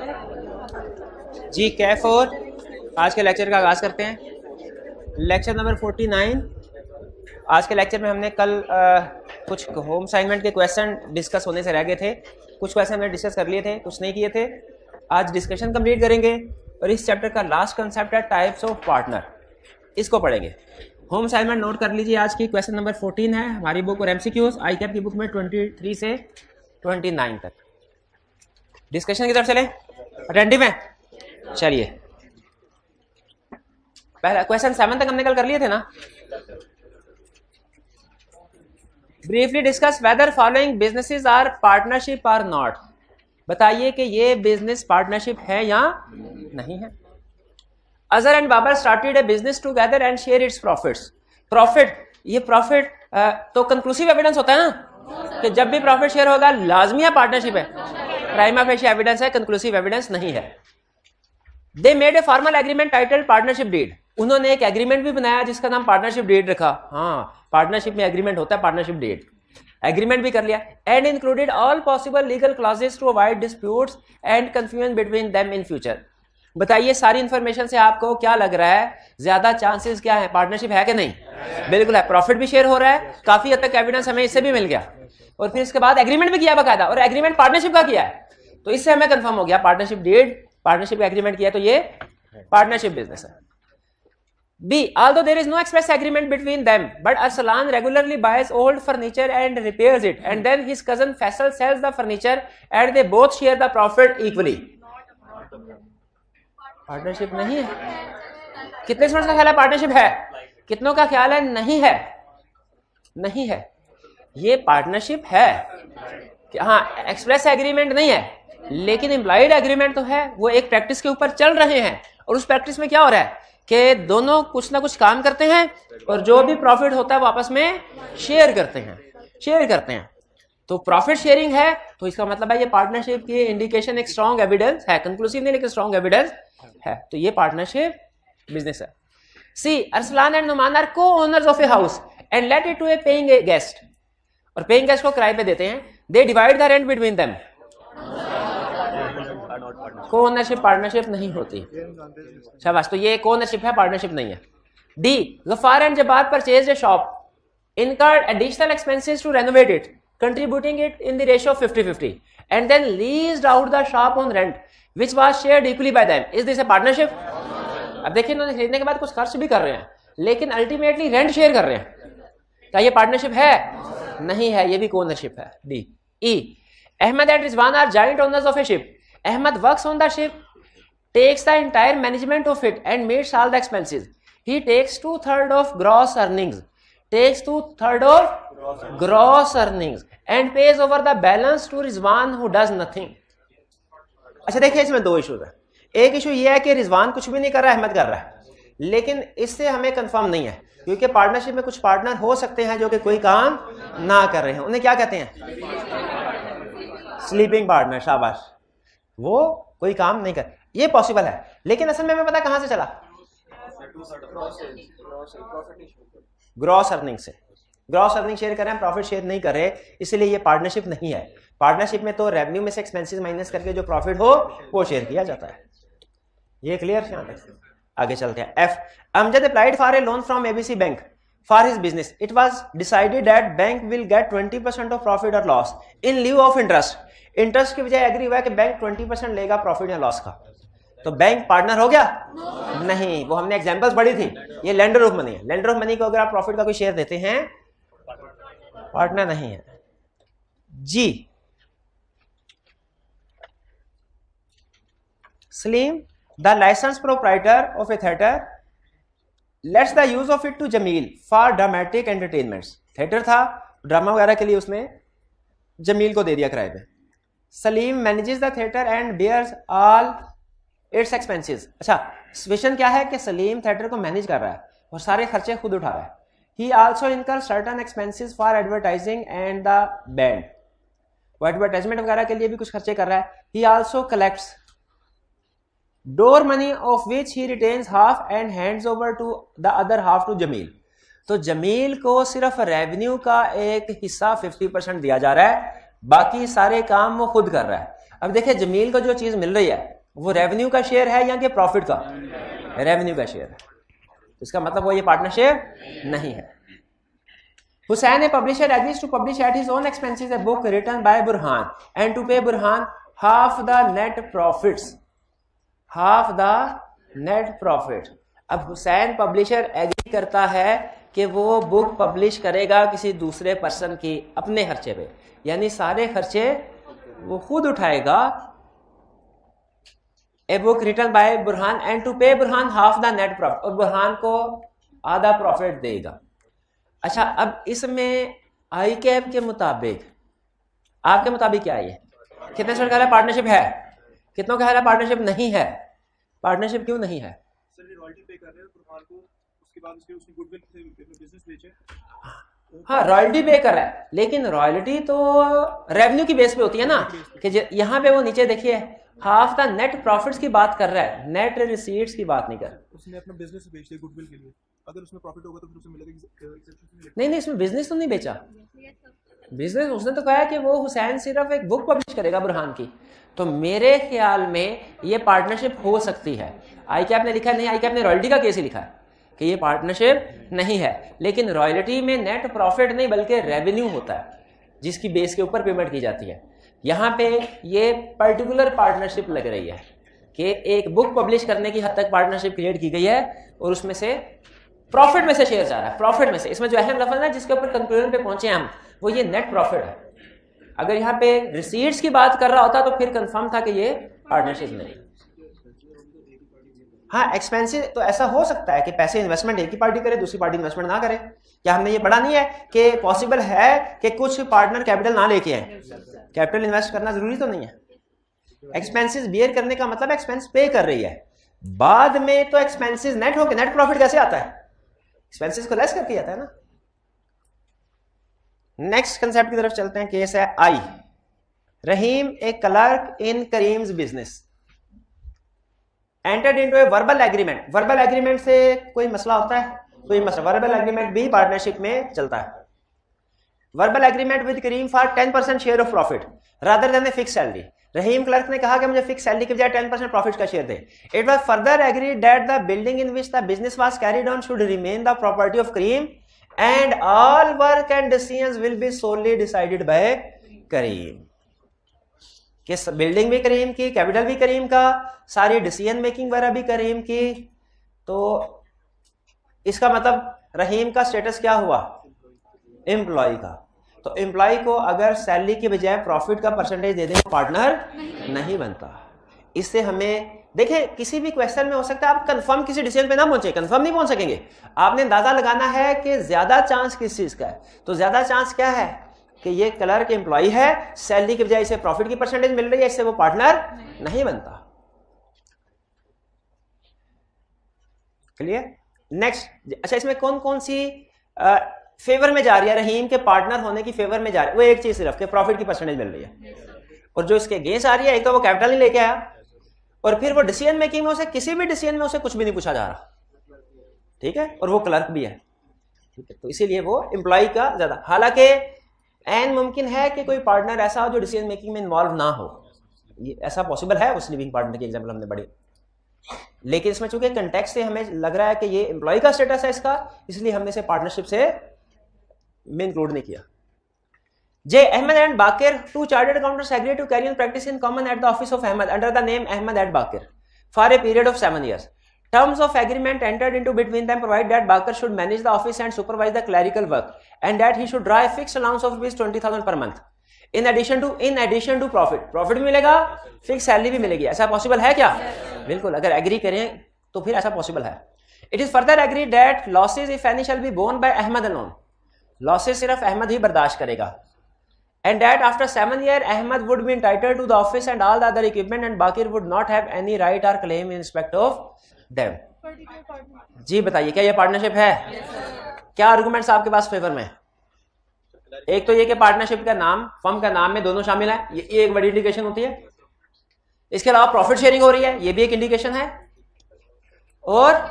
जी कैफ और आज के लेक्चर का आगाज़ करते हैं। Lecture number 49। आज के लेक्चर में हमने कल कुछ होम असाइनमेंट के क्वेश्चन डिस्कस होने से रह गए थे। कुछ क्वेश्चन हमने डिस्कस कर लिए थे, कुछ नहीं किए थे। आज डिस्कशन कंप्लीट करेंगे और इस चैप्टर का लास्ट कंसेप्ट है टाइप्स ऑफ पार्टनर, इसको पढ़ेंगे। होम असाइनमेंट नोट कर लीजिए। आज की क्वेश्चन नंबर 14 है हमारी बुक और एमसीक्यूज आई कैप की बुक में 23 से 29 तक। डिस्कशन की तरफ चले, अटेंटिव है। चलिए, पहला क्वेश्चन 7 तक हमने कल कर लिए थे ना। Briefly discuss whether following businesses are partnership or not. बताइए कि ये बिजनेस पार्टनरशिप है या नहीं है। Azhar and Babar started a business together and share its profits. Profit, ये प्रॉफिट तो कंक्लूसिव एविडेंस होता है ना कि जब भी प्रॉफिट शेयर होगा लाजमी है पार्टनरशिप है। प्राइमा फेशी एविडेंस है, कंक्लूसिव एविडेंस नहीं है। They made a formal agreement titled partnership deed. उन्होंने एक एग्रीमेंट भी बनाया जिसका नाम पार्टनरशिप डीड रखा। हाँ, पार्टनरशिप में एग्रीमेंट होता है, पार्टनरशिप डीड। एग्रीमेंट भी कर लिया। And included all possible legal clauses to avoid disputes and confusion between them in future. बताइए सारी इंफॉर्मेशन से आपको क्या लग रहा है, ज्यादा चांसेस क्या है, पार्टनरशिप है कि नहीं? बिल्कुल है। प्रॉफिट भी शेयर हो रहा है, काफी हद तक एविडेंस हमें इससे भी मिल गया। और फिर इसके बाद एग्रीमेंट भी किया बकायदा, और एग्रीमेंट पार्टनरशिप का किया है, तो इससे हमें कंफर्म हो गया पार्टनरशिप डीड, पार्टनरशिप एग्रीमेंट किया तो ये पार्टनरशिप बिजनेस है। B, although there is no express agreement between them, but Arsalan regularly buys old furniture and repairs it, and then his cousin Faisal sells the furniture, and they both share the profit equally. Partnership नहीं है। कितने students का ख्याल है partnership है? कितनों का ख्याल है नहीं है? नहीं है। ये पार्टनरशिप है। हाँ, एक्सप्रेस एग्रीमेंट नहीं है, लेकिन इम्प्लाइड एग्रीमेंट तो है। वो एक प्रैक्टिस के ऊपर चल रहे हैं, और उस प्रैक्टिस में क्या हो रहा है कि दोनों कुछ ना कुछ काम करते हैं और जो भी प्रॉफिट होता है वो आपस में शेयर करते हैं। तो प्रॉफिट शेयरिंग है, तो इसका मतलब है ये पार्टनरशिप की इंडिकेशन, एक स्ट्रॉन्ग एविडेंस है। कंक्लूसिव नहीं लेकिन स्ट्रॉन्ग एविडेंस है, तो ये पार्टनरशिप बिजनेस है। See, Arsalan and Numan are co-owners of a house and let it to a paying guest. और पेइंग गेस्ट को किराए पे देते हैं। They divide the rent between them. Co-ownership partnership नहीं होती। शाबाश, तो ये को ओनरशिप है, पार्टनरशिप नहीं है। D, Gaffar and Jabbar purchased a shop, incurred additional expenses to renovate it, contributing it in the ratio of 50-50, and then leased out the shop on rent which was shared equally by them. Is this a partnership? अब देखिए, इन्होंने खरीदने के बाद कुछ खर्च भी कर रहे हैं, लेकिन अल्टीमेटली रेंट शेयर कर रहे हैं। क्या ये पार्टनरशिप है? नहीं है, ये भी को ओनरशिप है। D. E, Ahmed and Rizwan are joint owners of a ship. Ahmed works on the ship, takes the entire management of it and meets all the expenses. He takes 2/3 of gross earnings, and pays over the balance to Rizwan who does nothing. अच्छा देखिए, इसमें दो issues है। एक issue ये है कि रिजवान कुछ भी नहीं कर रहा है, अहमद कर रहा है, लेकिन इससे हमें कंफर्म नहीं है, क्योंकि पार्टनरशिप में कुछ पार्टनर हो सकते हैं जो कि कोई काम ना कर रहे हैं। उन्हें क्या कहते हैं? Sleeping partner. शाबाश, वो कोई काम नहीं कर, ये पॉसिबल है, लेकिन असल में हमें पता कहां से चला? ग्रॉस अर्निंग से। ग्रॉस अर्निंग शेयर कर रहे हैं, प्रॉफिट शेयर नहीं कर रहे, इसलिए ये पार्टनरशिप नहीं है। पार्टनरशिप में तो रेवेन्यू में से एक्सपेंसेस माइनस करके जो प्रॉफिट हो वो शेयर किया जाता है। ये क्लियर? यहां तक आगे चलते हैं। F, Amjad applied for a loan from ABC bank for his business. It was decided that bank will get 20% of profit और loss in lieu of interest. Interest की बजाय एग्री हुआ कि बैंक 20% लेगा प्रॉफिट या लॉस का, तो बैंक पार्टनर हो गया? नहीं, वो हमने एग्जांपल्स पढ़ी थी। ये लेंडर ऑफ मनी है। लेंडर ऑफ मनी को अगर आप प्रॉफिट का कोई शेयर देते हैं, पार्टनर नहीं है। G, Salim the licence proprietor of a theatre lets the use of it to Jamil for dramatic entertainments. Theatre था, ड्रामा वगैरह के लिए उसने जमील को दे दिया किराए पे। Salim manages the theatre and bears all its expenses. अच्छा, सिचुएशन क्या है कि सलीम थिएटर को मैनेज कर रहा है और सारे खर्चे खुद उठा रहा है। He also incur certain expenses for advertising and the band. वो एडवर्टाइजमेंट वगैरह के लिए भी कुछ खर्चे कर रहा है। He also collects door money of which he retains half and hands over to the other half to Jamil. तो जमील को सिर्फ रेवेन्यू का एक हिस्सा 50% दिया जा रहा है, बाकी सारे काम वो खुद कर रहा है। अब देखिए, जमील को जो चीज मिल रही है वो रेवेन्यू का शेयर है या कि प्रॉफिट का? रेवेन्यू का शेयर है। तो इसका मतलब वो ये पार्टनरशिप नहीं है। Hussain, a publisher, agrees to publish at his own expenses a book written by Burhan and to pay Burhan half the net profits. Half the net profit. अब हुसैन पब्लिशर एग्री करता है कि वो बुक पब्लिश करेगा किसी दूसरे person की अपने खर्चे पे, यानी सारे खर्चे वो खुद उठाएगा। A book written by Burhan and to pay Burhan half the net profit, और बुरहान को आधा प्रॉफिट देगा। अच्छा, अब इसमें आई कैप के मुताबिक, आपके मुताबिक क्या है? कितने स्टूडेंट कह रहे हैं पार्टनरशिप है, कितनों कह रहे हैं पार्टनरशिप नहीं है? पार्टनरशिप क्यों नहीं है? हाँ, रॉयल्टी पे कर रहा है, लेकिन रॉयल्टी तो रेवेन्यू की बेस पे होती है ना, कि यहाँ पे वो नीचे देखिए हाफ द नेट प्रॉफिट्स की बात कर रहा है, नेट रिसीट्स की बात नहीं कर रहा। उसने अपना बिजनेस बेच दिया गुडविल के लिए, अगर उसमें प्रॉफिट होगा तो फिर उसे मिलेगा। नहीं, इसमें बिजनेस तो नहीं बेचा। बिजनेस उसने तो कहा कि वो हुसैन सिर्फ एक बुक पब्लिश करेगा बुरहान की। तो मेरे ख्याल में ये पार्टनरशिप हो सकती है। आई कैप ने लिखा नहीं, आई कैप ने रॉयल्टी का केस ही लिखा है कि ये पार्टनरशिप नहीं है, लेकिन रॉयल्टी में नेट प्रॉफिट नहीं बल्कि रेवेन्यू होता है जिसकी बेस के ऊपर पेमेंट की जाती है। यहाँ पे ये पर्टिकुलर पार्टनरशिप लग रही है कि एक बुक पब्लिश करने की हद तक पार्टनरशिप क्रिएट की गई है और उसमें से प्रॉफिट में से शेयर जा रहा है। प्रॉफिट में से, इसमें जो अहम लफ्ज़ है जिसके ऊपर कंक्लूजन पे पहुंचे हम, वो ये नेट प्रॉफिट है। अगर यहाँ पे रिसीट्स की बात कर रहा होता तो फिर कंफर्म था कि ये पार्टनरशिप नहीं। हाँ, एक्सपेंसिव तो ऐसा हो सकता है कि पैसे इन्वेस्टमेंट एक ही पार्टी करे, दूसरी पार्टी इन्वेस्टमेंट ना करे। क्या हमने ये पढ़ा नहीं है कि पॉसिबल है कि कुछ पार्टनर कैपिटल ना लेके आए? कैपिटल इन्वेस्ट करना जरूरी तो नहीं है। एक्सपेंसेस बियर करने का मतलब एक्सपेंस पे कर रही है, बाद में तो एक्सपेंसेस नेट होके नेट प्रॉफिट कैसे आता है? एक्सपेंसेस को लेस करके आता है ना। नेक्स्ट कंसेप्ट की तरफ चलते हैं। केस है I. Rahim a clerk in Karim's business entered into a verbal agreement. Verbal agreement से कोई मसला होता है? कोई मसला, वर्बल एग्रीमेंट भी पार्टनरशिप में चलता है। Verbal agreement with Karim for 10% share of profit rather than a fix salary. Rahim clerk ने कहा कि मुझे फिक्स सैलरी के बजाय 10% प्रॉफिट का शेयर दे। It was further agreed that the building in which the business was carried on should remain the property of Karim and all work and decisions will be solely decided by Karim. कि building भी करीम की, capital भी करीम का, सारी decision making वगैरह भी करीम की। तो इसका मतलब रहीम का स्टेटस क्या हुआ? एम्प्लॉय का। तो एम्प्लॉय को अगर सैलरी के बजाय प्रॉफिट का परसेंटेज दे दें पार्टनर नहीं बनता। इससे हमें देखें, किसी भी क्वेश्चन में हो सकता है आप कंफर्म किसी डिसीजन पे ना पहुंचे, कंफर्म नहीं पहुंच सकेंगे। आपने अंदाजा लगाना है कि ज्यादा चांस किस चीज का है। तो ज्यादा चांस क्या है कि ये क्लर्क एम्प्लॉय है, सैलरी के बजाय इसे प्रॉफिट की परसेंटेज मिल रही है, इससे वो पार्टनर नहीं बनता। क्लियर? नेक्स्ट, अच्छा इसमें कौन कौन सी फेवर में जा रही है? रहीम के पार्टनर होने की फेवर में जा रही है वो एक चीज सिर्फ कि प्रॉफिट की परसेंटेज मिल रही है, और जो इसके अगेंस्ट आ रही है एक तो वो कैपिटल नहीं लेके आया, और फिर वो डिसीजन मेकिंग में उसे किसी भी डिसीजन में उसे कुछ भी नहीं पूछा जा रहा, ठीक है, और वो क्लर्क भी है, ठीक है। तो इसीलिए वो एम्प्लॉय का ज्यादा, हालांकि एन मुमकिन है कि कोई पार्टनर ऐसा हो जो डिसीजन मेकिंग में इन्वॉल्व ना हो, ये ऐसा पॉसिबल है, उस लिविंग पार्टनर की एग्जांपल हमने बड़ी, लेकिन इसमें चूंकि कंटेक्स्ट से हमें लग रहा है कि ये एम्प्लॉय का स्टेटस है इसका, इसलिए हमने इसे पार्टनरशिप से में इंक्लूड नहीं किया। J. Ahmed and Bakir, two chartered accountants, agreed to carry on practice in common at the office of Ahmed under the name Ahmed and Bakir for a period of 7 years. Terms of agreement entered into between them provide that Bakir should manage the office and supervise the clerical work, and that he should draw a fixed allowance of ₹20,000 per month. In addition to profit भी मिलेगा, fix salary भी मिलेगी। ऐसा possible है क्या? बिल्कुल, अगर agree करें तो फिर ऐसा पॉसिबल है। It is further agreed that losses, if any, shall be borne by Ahmed alone. Losses सिर्फ अहमद ही बर्दाश्त करेगा, and that after 7 years Ahmed would be entitled to the office and all the other equipment, and Bakir would not have any right or claim in respect of them. जी बताइए, क्या ये partnership है? क्या arguments आपके पास favour में? एक तो ये कि पार्टनरशिप का नाम, फर्म का नाम में दोनों शामिल है, ये एक बड़ी इंडिकेशन होती है। इसके अलावा प्रॉफिट शेयरिंग हो रही है, ये भी एक इंडिकेशन है, और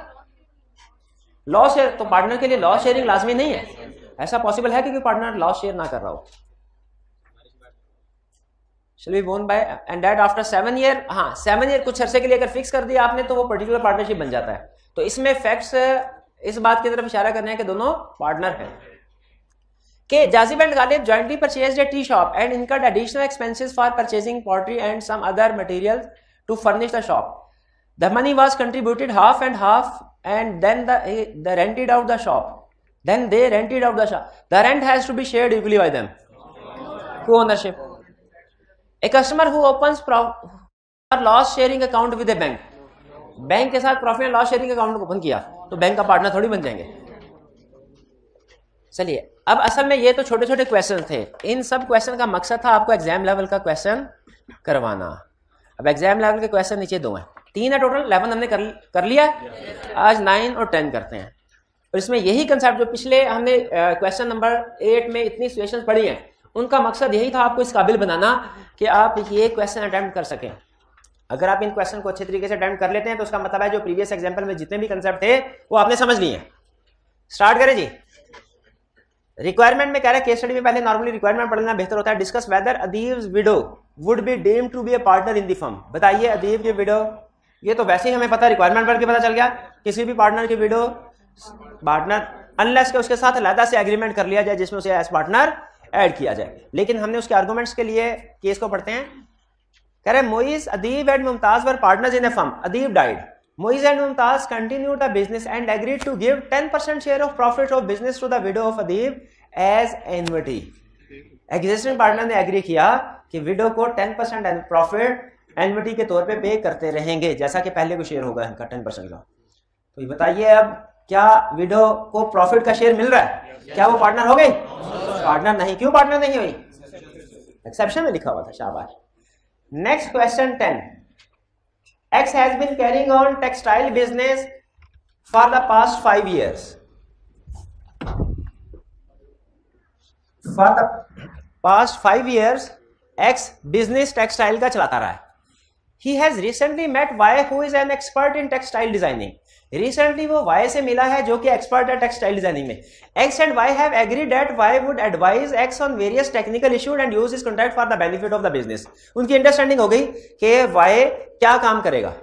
लॉस शेयर, तो पार्टनर के लिए लॉस शेयरिंग लाजमी नहीं है। ऐसा पॉसिबल है कि कोई पार्टनर लॉस शेयर ना कर रहा हो? Shall be borne by and date after 7 year. हाँ 7 ईयर कुछ अरसे के लिए अगर फिक्स कर दिया आपने तो वो पर्टिकुलर पार्टनरशिप बन जाता है। तो इसमें फैक्ट्स इस बात की तरफ इशारा करने हैं कि दोनों पार्टनर हैं। कि Jazib and Ghalib jointly purchased a tea shop and incurred additional expenses for purchasing pottery and some other material to furnish the shop. The money was contributed half and half and then the rented out the shop. Then they rented out the shop. The rent has to be shared equally by them. Co-ownership. A customer who opens loss sharing account with a bank. Bank के साथ profit and loss sharing account open किया तो bank का partner थोड़ी बन जाएंगे। चलिए अब असल में ये तो छोटे छोटे क्वेश्चन थे। इन सब क्वेश्चन का मकसद था आपको एग्जाम लेवल का क्वेश्चन करवाना। अब एग्जाम लेवल के क्वेश्चन नीचे 2 हैं, 3 है टोटल, 11 हमने कर लिया। आज 9 और 10 करते हैं। और इसमें यही कंसेप्ट जो पिछले हमने क्वेश्चन नंबर 8 में इतनी सिचुएशंस पढ़ी हैं उनका मकसद यही था आपको इस काबिल बनाना कि आप ये क्वेश्चन अटेम्प्ट कर सकें। अगर आप इन क्वेश्चन को अच्छे तरीके से अटेम्प्ट कर लेते हैं तो उसका मतलब है जो प्रीवियस एग्जाम्पल में जितने भी कंसेप्ट थे वो आपने समझ लिए हैं। स्टार्ट करें जी। रिक्वायरमेंट में कह रहे हैं केस स्टडी में पहले नॉर्मली रिक्वायरमेंट पढ़ना बेहतर होता है। Discuss whether Adib's widow would be deemed to be a partner in the firm. बताइए अदीब की विडो, ये तो वैसे ही हमें पता, रिक्वायरमेंट पढ़ के पता चल गया किसी भी पार्टनर की विडो पार्टनर अनलेस के उसके साथ अलग से एग्रीमेंट कर लिया जाए जिसमें उसे एज पार्टनर ऐड किया जाए। लेकिन हमने उसके आर्गुमेंट्स के लिए केस को पढ़ते हैं। कह रहे Moiz Adib and Mumtaz were partners in a firm. Adib died. Moiz and Mumtaz continued the business and agreed to give 10% share of profit of business to the widow of Adib as annuity. Existing partner ने एग्री किया कि विडो को 10% profit annuity के तौर पे पे करते रहेंगे जैसा कि पहले को शेयर होगा इनका 10% का। तो ये बताइए अब क्या विडो को प्रॉफिट का शेयर मिल रहा है? क्या वो पार्टनर हो गई? पार्टनर नहीं। क्यों पार्टनर नहीं हुई? एक्सेप्शन में लिखा हुआ था। शाबाश। Next question 10। X has been carrying on textile business for the past 5 years. For the past 5 years, X business textile का चलाता रहा है। He has recently met Y, who is an expert in textile designing. Recently वो Y से मिला है जो कि एक्सपर्ट है टेक्सटाइल डिजाइनिंग में। X and Y have agreed that Y would advise X on various technical issues and use his contact for the benefit of the business. उनकी understanding हो गई कि Y क्या काम करेगा।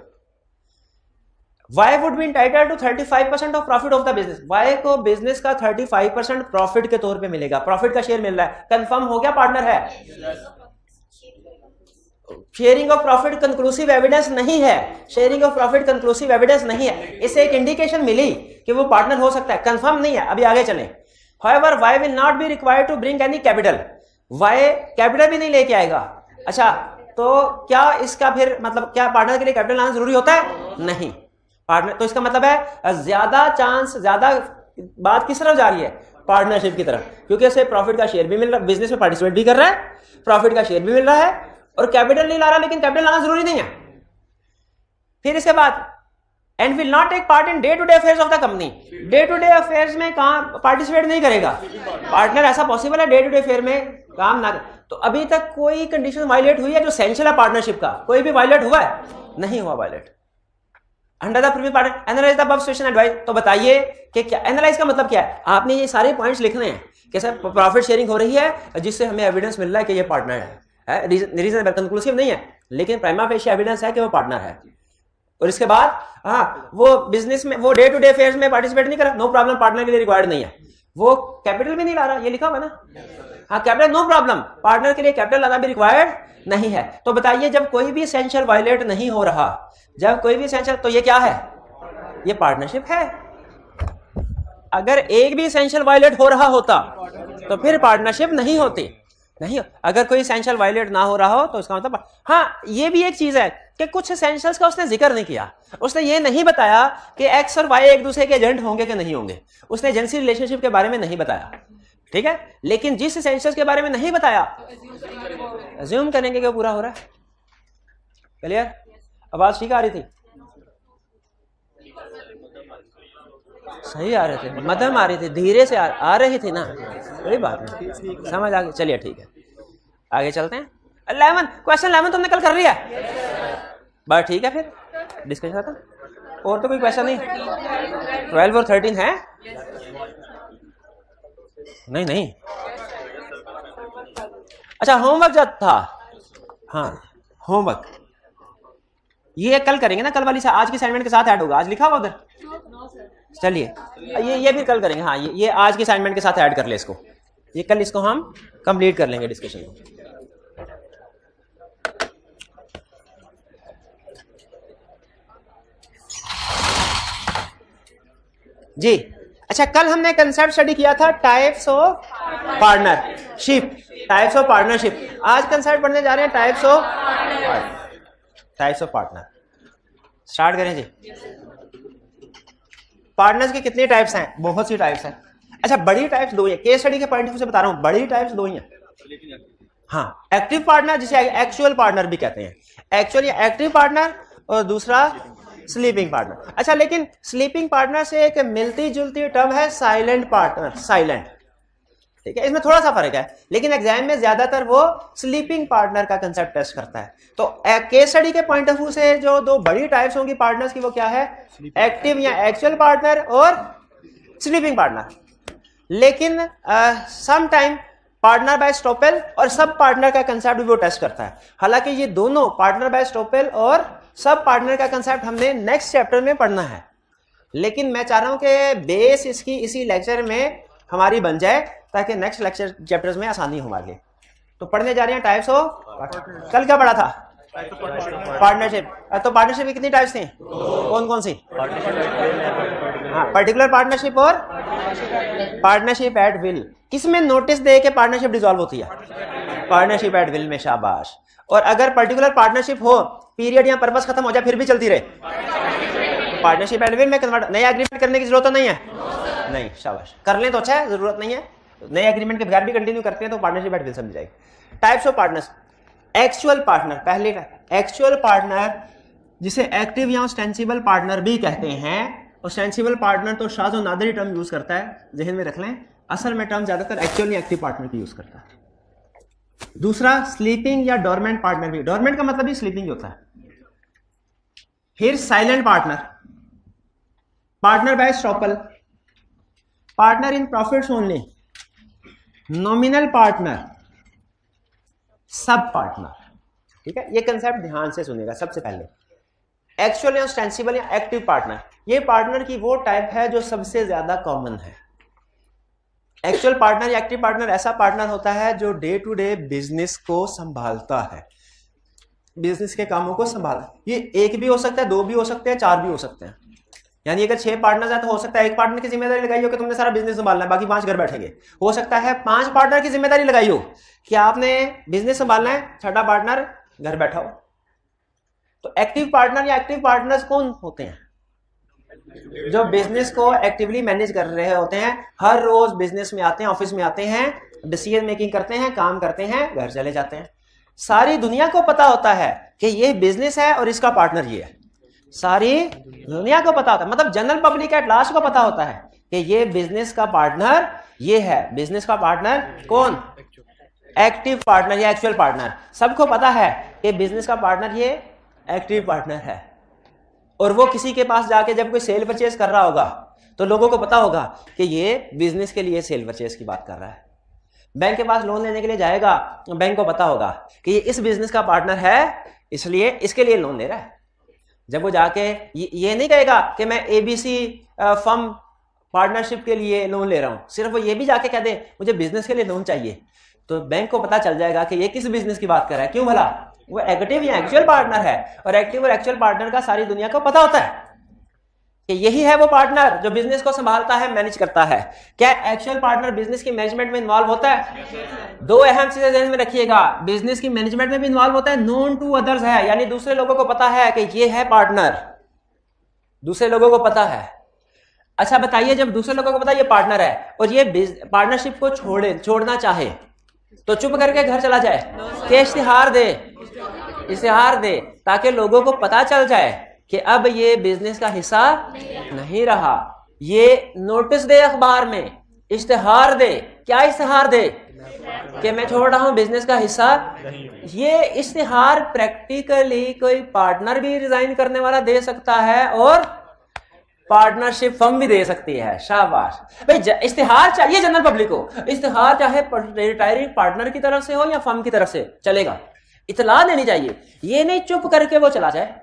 Y would be entitled to 35% of profit of the business. Y को business का 35% profit के तौर पे मिलेगा, प्रॉफिट का शेयर मिल रहा है। कंफर्म हो गया पार्टनर है। Sharing of profit conclusive evidence नहीं है। Sharing of profit conclusive evidence नहीं है। इससे एक इंडिकेशन मिली कि वो पार्टनर हो सकता है, कंफर्म नहीं है। अभी आगे चलें। However, Y will not be required to bring any capital. Y capital भी नहीं लेके आएगा। अच्छा, तो क्या इसका फिर मतलब क्या पार्टनर के लिए कैपिटल लाना जरूरी होता है? नहीं। पार्टनर तो इसका मतलब है ज्यादा चांस, ज्यादा बात किस तरफ जा रही है? पार्टनरशिप की तरफ, क्योंकि उसे प्रॉफिट का शेयर भी मिल रहा है, बिजनेस में पार्टिसिपेट भी कर रहा है, प्रॉफिट का शेयर भी मिल रहा है और कैपिटल नहीं ला रहा, लेकिन कैपिटल लाना जरूरी नहीं है। फिर इसके बाद and will not take part in day to day affairs of the company. Day to day affairs में कहां पार्टिसिपेट नहीं करेगा पार्टनर। ऐसा पॉसिबल है डे टू डे अफेयर में काम ना? तो अभी तक कोई कंडीशन वायलेट हुई है जो एसेंशियल है पार्टनरशिप का? कोई भी वायलेट हुआ है? नहीं हुआ violate. Under the previous partner analyse the above situation advice. तो बताइए कि क्या एनालाइज का मतलब क्या है? आपने ये सारे पॉइंट्स लिखने हैं कि सर प्रॉफिट शेयरिंग हो रही है जिससे हमें एविडेंस मिल रहा है कि ये पार्टनर है। रीजन कंक्लूसिव नहीं है, लेकिन प्राइमा फेशियल एविडेंस है कि वो पार्टनर है। और इसके बाद हाँ, वो बिजनेस में, वो डे टू डे अफेयर्स में पार्टिसिपेट नहीं कर रहा, नो प्रॉब्लम, पार्टनर के लिए रिक्वायर्ड नहीं है। वो कैपिटल भी नहीं ला रहा, ये लिखा हुआ ना। हाँ, कैपिटल नो प्रॉब्लम, पार्टनर के लिए कैपिटल लाना भी रिक्वायर्ड नहीं है। तो बताइए जब कोई भी एसेंशियल वायलेट नहीं हो रहा, जब कोई भी एसेंशियल, तो ये क्या है? ये पार्टनरशिप है। अगर एक भी एसेंशियल वायलेट हो रहा होता तो फिर पार्टनरशिप नहीं होती। नहीं, अगर कोई एसेंशियल वायलेट ना हो रहा हो तो इसका मतलब, हाँ ये भी एक चीज है कि कुछ एसेंशियल्स का उसने जिक्र नहीं किया। उसने ये नहीं बताया कि एक्स और वाई एक दूसरे के एजेंट होंगे कि नहीं होंगे, उसने एजेंसी रिलेशनशिप के बारे में नहीं बताया, ठीक है। लेकिन जिस एसेंशियल्स के बारे में नहीं बताया, अज्यूम करेंगे कि वो पूरा हो रहा है। क्लियर? आवाज ठीक आ रही थी? सही आ रहे थे, मध्यम आ रही थी, धीरे से आ रही थी ना, कोई बात नहीं, समझ आ गई। चलिए ठीक है, आगे चलते हैं। 11 क्वेश्चन 11 तुमने कल कर लिया, बस ठीक है, फिर डिस्कशन था। और तो कोई क्वेश्चन नहीं? 12 और 13 है? नहीं, अच्छा होमवर्क जो था हाँ, होमवर्क ये कल करेंगे ना, कल वाली से आज की असाइनमेंट के साथ ऐड होगा। आज लिखा हुआ उधर? चलिए ये भी कल करेंगे। हाँ, ये आज की असाइनमेंट के साथ ऐड कर ले इसको, ये कल इसको हम कंप्लीट कर लेंगे डिस्कशन को। जी अच्छा, कल हमने कंसेप्ट स्टडी किया था types of partnership, types of partnership. आज कंसेप्ट पढ़ने जा रहे हैं टाइप्स ऑफ पार्टनर। स्टार्ट करें जी। पार्टनर्स के कितने टाइप्स हैं? बहुत सी टाइप्स हैं। अच्छा, बड़ी टाइप्स दो ही है, केस स्टडी के पॉइंट ऑफ व्यू से बता रहा हूं, बड़ी टाइप्स दो ही हैं। हाँ, एक्टिव पार्टनर जिसे एक्चुअल पार्टनर भी कहते हैं, एक्चुअली एक्टिव पार्टनर, और दूसरा स्लीपिंग पार्टनर। अच्छा, लेकिन स्लीपिंग पार्टनर से एक मिलती जुलती टर्म है साइलेंट पार्टनर, साइलेंट, ठीक है, इसमें थोड़ा सा फर्क है, लेकिन एग्जाम में ज्यादातर वो स्लीपिंग पार्टनर का कंसेप्ट टेस्ट करता है। तो केस स्टडी के पॉइंट ऑफ व्यू से जो दो बड़ी टाइप्स होंगी पार्टनर्स की, वो क्या है? एक्टिव या एक्चुअल पार्टनर और स्लीपिंग पार्टनर। लेकिन some time partner by estoppel और सब पार्टनर का कंसेप्ट भी वो टेस्ट करता है। हालांकि ये दोनों पार्टनर बाय स्टॉपेल और सब पार्टनर का कंसेप्ट हमने नेक्स्ट चैप्टर में पढ़ना है, लेकिन मैं चाह रहा हूं कि बेस इसकी इसी लेक्चर में हमारी बन जाए, ताकि नेक्स्ट लेक्चर चैप्टर्स में आसानी हो हमारे लिए। तो पढ़ने जा रहे हैं टाइप्स ऑफ। कल क्या पढ़ा था? पार्टनरशिप। तो पार्टनरशिप की कितनी टाइप्स थी? कौन कौन सी? हाँ, पर्टिकुलर पार्टनरशिप और पार्टनरशिप एट विल। किसमें नोटिस दे के पार्टनरशिप डिसॉल्व होती है? पार्टनरशिप एट विल में, शाबाश। और अगर पर्टिकुलर पार्टनरशिप हो, पीरियड या पर्पस खत्म हो जाए, फिर भी चलती रहे, पार्टनरशिप एट विल में कन्वर्ट। नया एग्रीमेंट करने की जरूरत तो नहीं है? नहीं, शाबाश, कर लें तो अच्छा है, जरूरत नहीं है। नए एग्रीमेंट के बगैर भी कंटिन्यू करते हैं तो पार्टनरशिप एट विल समझ जाएगी। Types of partners. Actual partner, पहले एक्चुअल पार्टनर जिसे एक्टिव या ऑस्टेंसिबल पार्टनर भी कहते हैं। ऑस्टेंसिबल पार्टनर तो शाज़ और नादरी टर्म यूज करता है, जहन में रख लें, असल में टर्म ज्यादातर एक्चुअल या एक्टिव पार्टनर की यूज करता है। दूसरा स्लीपिंग या डोरमेंट पार्टनर भी, डोरमेंट का मतलब भी स्लीपिंग होता है। फिर silent partner, partner by estoppel, partner in profits only, nominal partner, sub partner. ठीक है, ये कंसेप्ट ध्यान से सुनेगा। सबसे पहले एक्चुअल या ऑस्टेंसिबल या एक्टिव पार्टनर, ये पार्टनर की वो टाइप है जो सबसे ज्यादा कॉमन है। एक्चुअल पार्टनर या एक्टिव पार्टनर ऐसा पार्टनर होता है जो डे टू डे बिजनेस को संभालता है, बिजनेस के कामों को संभाला। ये एक भी हो सकता है, दो भी हो सकते हैं, चार भी हो सकते हैं। यानी अगर 6 पार्टनर्स हैं तो हो सकता है एक पार्टनर की जिम्मेदारी लगाई हो कि तुमने सारा बिजनेस संभालना है, बाकी 5 घर बैठेंगे। हो सकता है 5 पार्टनर की जिम्मेदारी लगाई हो कि आपने बिजनेस संभालना है, 6ठा पार्टनर घर बैठा हो। तो एक्टिव पार्टनर या एक्टिव पार्टनर्स कौन होते हैं? जो बिजनेस को एक्टिवली मैनेज कर रहे होते हैं, हर रोज बिजनेस में आते हैं, ऑफिस में आते हैं, डिसीजन मेकिंग करते हैं, काम करते हैं, घर चले जाते हैं। सारी दुनिया को पता होता है कि ये बिजनेस है और इसका पार्टनर ये है। सारी दुनिया को पता होता है, मतलब जनरल पब्लिक एट लास्ट को पता होता है कि ये बिजनेस का पार्टनर ये है। बिजनेस का पार्टनर कौन? एक्टिव पार्टनर या एक्चुअल पार्टनर। सबको पता है कि बिजनेस का पार्टनर ये एक्टिव पार्टनर है। और वो किसी के पास जाके जब कोई सेल परचेज कर रहा होगा तो लोगों को पता होगा कि ये बिजनेस के लिए सेल परचेज की बात कर रहा है। बैंक के पास लोन लेने के लिए जाएगा, बैंक को पता होगा कि ये इस बिजनेस का पार्टनर है, इसलिए इसके लिए लोन ले रहा है। जब वो जाके ये नहीं कहेगा कि मैं एबीसी फर्म पार्टनरशिप के लिए लोन ले रहा हूं, सिर्फ वो ये भी जाके कह दे मुझे बिजनेस के लिए लोन चाहिए, तो बैंक को पता चल जाएगा कि ये किस बिजनेस की बात कर रहा है। क्यों भला? वो एक्टिव या एक्चुअल पार्टनर है, और एक्टिव और एक्चुअल पार्टनर का सारी दुनिया को पता होता है कि यही है वो पार्टनर जो बिजनेस को संभालता है, मैनेज करता है। क्या एक्चुअल पार्टनर बिजनेस की मैनेजमेंट में इन्वॉल्व होता है? दो अहम चीजें ध्यान में रखिएगा, बिजनेस की मैनेजमेंट में भी इन्वॉल्व होता है, नोन टू अदर्स है, यानी दूसरे लोगों को पता है कि ये है पार्टनर, दूसरे लोगों को पता है। अच्छा बताइए, जब दूसरे लोगों को पता ये पार्टनर है और ये पार्टनरशिप को छोड़ना चाहे तो चुप करके घर चला जाए कि इश्तिहार दे ताकि लोगों को पता चल जाए कि अब ये बिजनेस का हिस्सा नहीं रहा। ये नोटिस दे अखबार में, इश्तिहार दे। क्या इश्तिहार दे? कि मैं छोड़ रहा हूं बिजनेस का हिस्सा। ये इश्तिहार प्रैक्टिकली कोई पार्टनर भी रिजाइन करने वाला दे सकता है और पार्टनरशिप फर्म भी दे सकती है। शाबाश भाई, इश्तिहार चाहिए जनरल पब्लिक को। इश्तिहार चाहे रिटायरिंग पार्टनर की तरफ से हो या फर्म की तरफ से चलेगा, इतला देनी चाहिए, ये नहीं चुप करके वो चला जाए,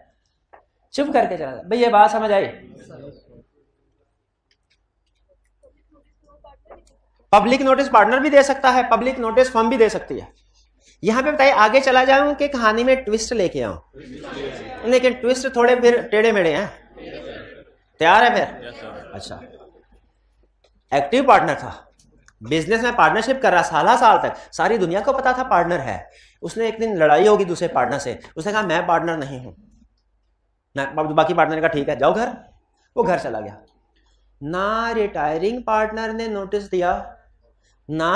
चुप करके चला जाए। भाई ये बात समझ आई? पब्लिक नोटिस पार्टनर भी दे सकता है, पब्लिक नोटिस फर्म भी दे सकती है। यहां पे बताइए, आगे चला जाऊं कि कहानी में ट्विस्ट लेके आऊं? लेकिन ट्विस्ट थोड़े फिर टेढ़े मेढ़े हैं। तैयार है फिर? अच्छा, एक्टिव पार्टनर था, बिजनेस में पार्टनरशिप कर रहा साल तक, सारी दुनिया को पता था पार्टनर है। उसने एक दिन लड़ाई होगी दूसरे पार्टनर से, उसने कहा मैं पार्टनर नहीं हूं ना, बाकी पार्टनर ने कहा ठीक है जाओ घर। वो घर चला गया, ना रिटायरिंग पार्टनर ने नोटिस दिया ना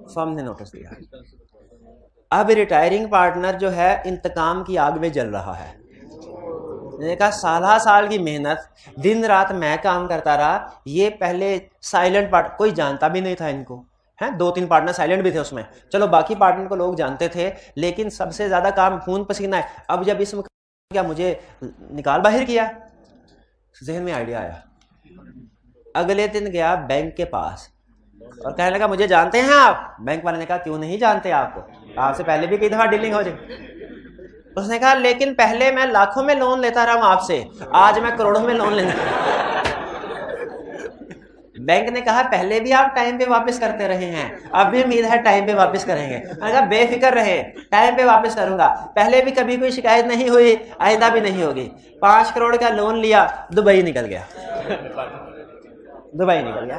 फर्म ने नोटिस दिया। अब रिटायरिंग पार्टनर जो है इंतकाम की आग में जल रहा है। मैंने कहा साल की मेहनत, दिन रात मैं काम करता रहा, ये पहले साइलेंट पार्ट कोई जानता भी नहीं था इनको, हैं 2-3 पार्टनर साइलेंट भी थे उसमें, चलो बाकी पार्टनर को लोग जानते थे, लेकिन सबसे ज्यादा काम खून पसीना है। अब जब इसमें क्या मुझे निकाल बाहर किया, जहन में आइडिया आया, अगले दिन गया बैंक के पास और कहने लगा मुझे जानते हैं आप? बैंक वाले ने कहा क्यों नहीं जानते आपको, आपसे पहले भी कई दफा डीलिंग हो जाए। उसने कहा लेकिन पहले मैं लाखों में लोन लेता रहा हूं आपसे, आज मैं करोड़ों में लोन लेता। बैंक ने कहा पहले भी आप टाइम पे वापस करते रहे हैं, अब भी उम्मीद है टाइम पे वापस करेंगे। मैंने कहा बेफिक्र रहे, टाइम पे वापस करूंगा, पहले भी कभी कोई शिकायत नहीं हुई, आइंदा भी नहीं होगी। 5 करोड़ का लोन लिया, दुबई निकल गया, दुबई निकल गया।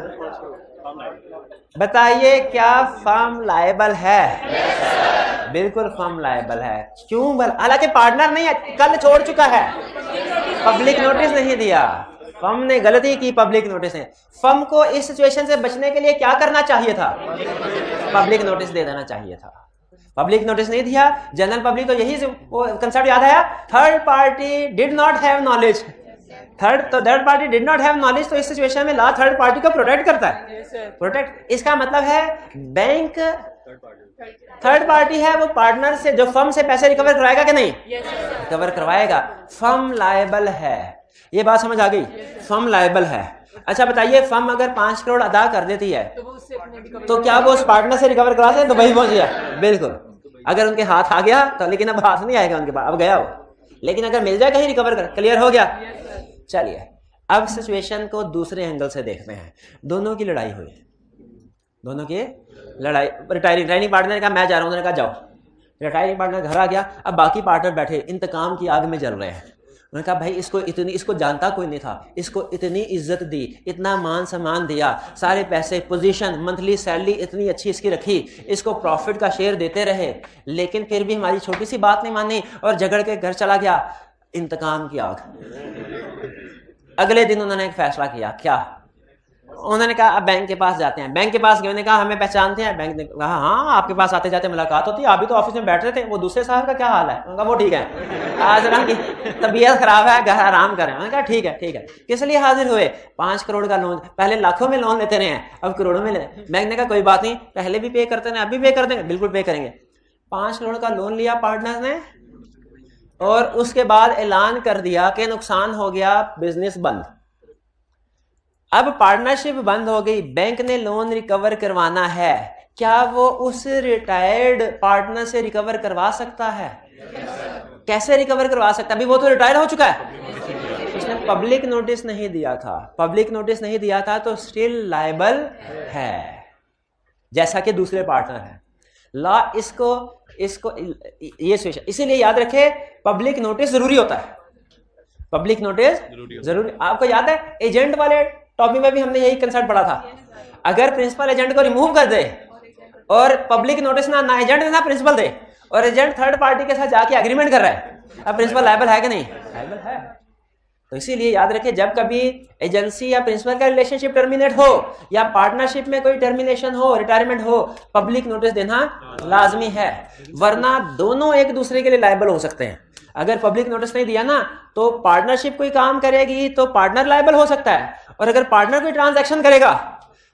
बताइए क्या फर्म लायबल है? बिल्कुल फर्म लायबल है। क्यों? हालांकि पार्टनर नहीं है, कल छोड़ चुका है, पब्लिक नोटिस नहीं दिया, फर्म ने गलती की, पब्लिक नोटिस है। फर्म को इस सिचुएशन से बचने के लिए क्या करना चाहिए था? पब्लिक नोटिस दे देना चाहिए था। पब्लिक नोटिस नहीं दिया, जनरल पब्लिक तो यही कंसेप्ट याद आया, third party did not have knowledge. Third party did not have knowledge, तो इस सिचुएशन में लॉ थर्ड पार्टी को प्रोटेक्ट करता है, प्रोटेक्ट। इसका मतलब है बैंक थर्ड पार्टी है, वो पार्टनर से जो फर्म से पैसे रिकवर करवाएगा कि नहीं? रिकवर करवाएगा। फर्म लायबल है, ये बात समझ आ गई? फर्म लायबल है। अच्छा बताइए, फर्म अगर 5 करोड़ अदा कर देती है तो क्या वो उस पार्टनर से रिकवर करवा सकते? दुबई पहुंच गया, बिल्कुल। अगर उनके हाथ आ गया तो, लेकिन अब हाथ नहीं आएगा उनके पास, अब गया वो। लेकिन अगर मिल जाए कहीं रिकवर कर, क्लियर हो गया? चलिए अब सिचुएशन को दूसरे एंगल से देखते हैं। दोनों की लड़ाई हुई, दोनों की लड़ाई। रिटायरिंग पार्टनर ने कहा मैं जा रहा हूं, उन्होंने कहा जाओ। रिटायरिंग पार्टनर घर आ गया, अब बाकी पार्टनर बैठे इंतकाम की आग में जल रहे हैं। उन्होंने कहा भाई इसको जानता कोई नहीं था, इसको इतनी इज्जत दी, इतना मान सम्मान दिया, सारे पैसे, पोजीशन, मंथली सैलरी इतनी अच्छी इसकी रखी, इसको प्रॉफिट का शेयर देते रहे, लेकिन फिर भी हमारी छोटी सी बात नहीं मानी और झगड़ के घर चला गया। इंतकाम की आग। अगले दिन उन्होंने एक फैसला किया, क्या? उन्होंने कहा अब बैंक के पास जाते हैं। बैंक के पास गए, उन्होंने कहा हमें पहचानते हैं? बैंक ने कहा हाँ, आपके पास आते जाते मुलाकात होती है, अभी तो ऑफिस में बैठ रहे थे। वो दूसरे साहब का क्या हाल है? उन्होंने कहा वो ठीक है, आज ना की तबीयत खराब है, घर आराम करें। उन्होंने कहा ठीक है ठीक है। किस लिए हाजिर हुए? 5 करोड़ का लोन, पहले लाखों में लोन लेते रहे, अब करोड़ों में ले। बैंक ने कहा कोई बात नहीं, पहले भी पे करते रहे, अभी पे कर देंगे। बिल्कुल पे करेंगे। 5 करोड़ का लोन लिया पार्टनर ने और उसके बाद ऐलान कर दिया कि नुकसान हो गया, बिजनेस बंद। अब पार्टनरशिप बंद हो गई, बैंक ने लोन रिकवर करवाना है, क्या वो उस रिटायर्ड पार्टनर से रिकवर करवा सकता है? कैसे रिकवर करवा सकता है? अभी वो तो रिटायर हो चुका है, उसने पब्लिक नोटिस नहीं दिया था। पब्लिक नोटिस नहीं दिया था तो स्टिल लायबल है, जैसा कि दूसरे पार्टनर है। लॉ इसको ये सिचुएशन, इसीलिए याद रखे पब्लिक नोटिस जरूरी होता है। पब्लिक नोटिस जरूरी। आपको याद है एजेंट वाले टॉपिक में भी हमने यही कंसेप्ट पढ़ा था। अगर प्रिंसिपल एजेंट को रिमूव कर दे और पब्लिक नोटिस ना एजेंट ना प्रिंसिपल दे, और एजेंट थर्ड पार्टी के साथ जाके एग्रीमेंट कर रहा है, अब प्रिंसिपल लायबल है कि नहीं? लायबल है। तो इसीलिए याद रखिए, जब कभी एजेंसी या प्रिंसिपल का रिलेशनशिप टर्मिनेट हो या पार्टनरशिप में कोई टर्मिनेशन हो, रिटायरमेंट हो, पब्लिक नोटिस देना लाजमी है, वरना दोनों एक दूसरे के लिए लायबल हो सकते हैं। अगर पब्लिक नोटिस नहीं दिया ना तो पार्टनरशिप कोई काम करेगी तो पार्टनर लायबल हो सकता है, और अगर पार्टनर कोई ट्रांजैक्शन करेगा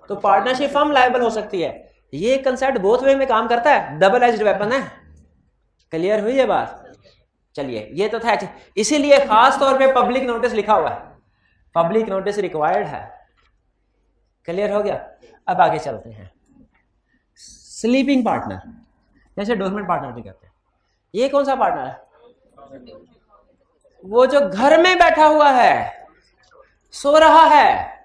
तो पार्टनरशिप फर्म लायबल हो सकती है। ये कंसेप्ट बोथ वे में काम करता है, डबल एज्ड वेपन है। क्लियर हुई ये बात? चलिए ये तो था, इसीलिए खास तौर पे पब्लिक नोटिस लिखा हुआ है, पब्लिक नोटिस रिक्वायर्ड है। क्लियर हो गया? अब आगे चलते हैं। स्लीपिंग पार्टनर, जैसे डोरमेंट पार्टनर भी कहते हैं। ये कौन सा पार्टनर है? वो जो घर में बैठा हुआ है, सो रहा है,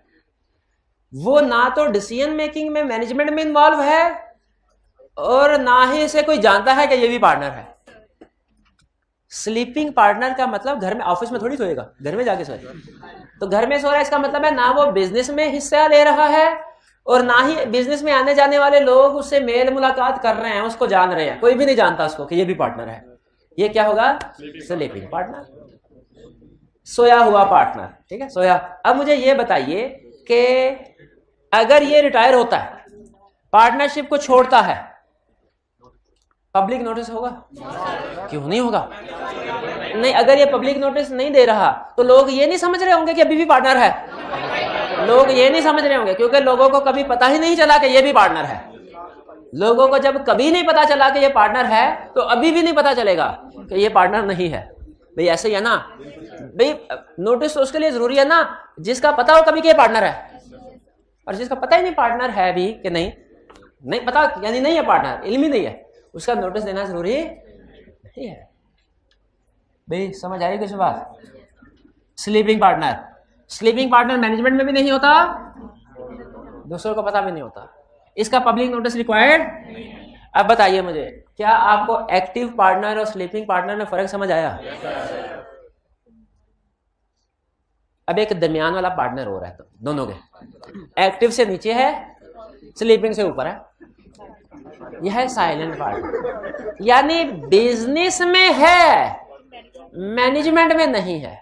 वो ना तो डिसीजन मेकिंग में, मैनेजमेंट में इन्वॉल्व है और ना ही इसे कोई जानता है कि ये भी पार्टनर है। स्लीपिंग पार्टनर का मतलब घर में, ऑफिस में थोड़ी सोएगा, घर में जाके सोएगा। तो घर में सो रहा है, इसका मतलब है ना वो बिजनेस में हिस्सा ले रहा है और ना ही बिजनेस में आने जाने वाले लोग उससे मेल मुलाकात कर रहे हैं, उसको जान रहे हैं। कोई भी नहीं जानता उसको कि ये भी पार्टनर है। ये क्या होगा? स्लीपिंग पार्टनर, सोया हुआ पार्टनर। ठीक है, सोया। अब मुझे ये बताइए कि अगर ये रिटायर होता है, पार्टनरशिप को छोड़ता है, पब्लिक नोटिस होगा? क्यों नहीं होगा? नहीं, अगर ये पब्लिक नोटिस नहीं दे रहा तो लोग ये नहीं समझ रहे होंगे कि अभी भी पार्टनर है। लोग ये नहीं समझ रहे होंगे क्योंकि लोगों को कभी पता ही नहीं चला कि ये भी पार्टनर है। लोगों को जब कभी नहीं पता चला कि ये पार्टनर है तो अभी भी नहीं पता चलेगा कि ये पार्टनर नहीं है। भाई ऐसे ही है ना भाई, नोटिस तो उसके लिए जरूरी है ना जिसका पता हो कभी कि ये पार्टनर है, और जिसका पता ही नहीं पार्टनर है भी कि नहीं पता, यानी नहीं है पार्टनर, इल्म ही नहीं है, उसका नोटिस देना जरूरी नहीं है। भाई समझ आई कुछ बात? स्लीपिंग पार्टनर मैनेजमेंट में भी नहीं होता, दूसरों को पता भी नहीं होता, इसका पब्लिक नोटिस रिक्वायर्ड। अब बताइए मुझे, क्या आपको एक्टिव पार्टनर और स्लीपिंग पार्टनर में फर्क समझ आया? अब एक दरमियान वाला पार्टनर हो रहा है, तो दोनों के एक्टिव से नीचे है, स्लीपिंग से ऊपर है, यह है साइलेंट पार्टनर। यानी बिजनेस में है, मैनेजमेंट में नहीं है।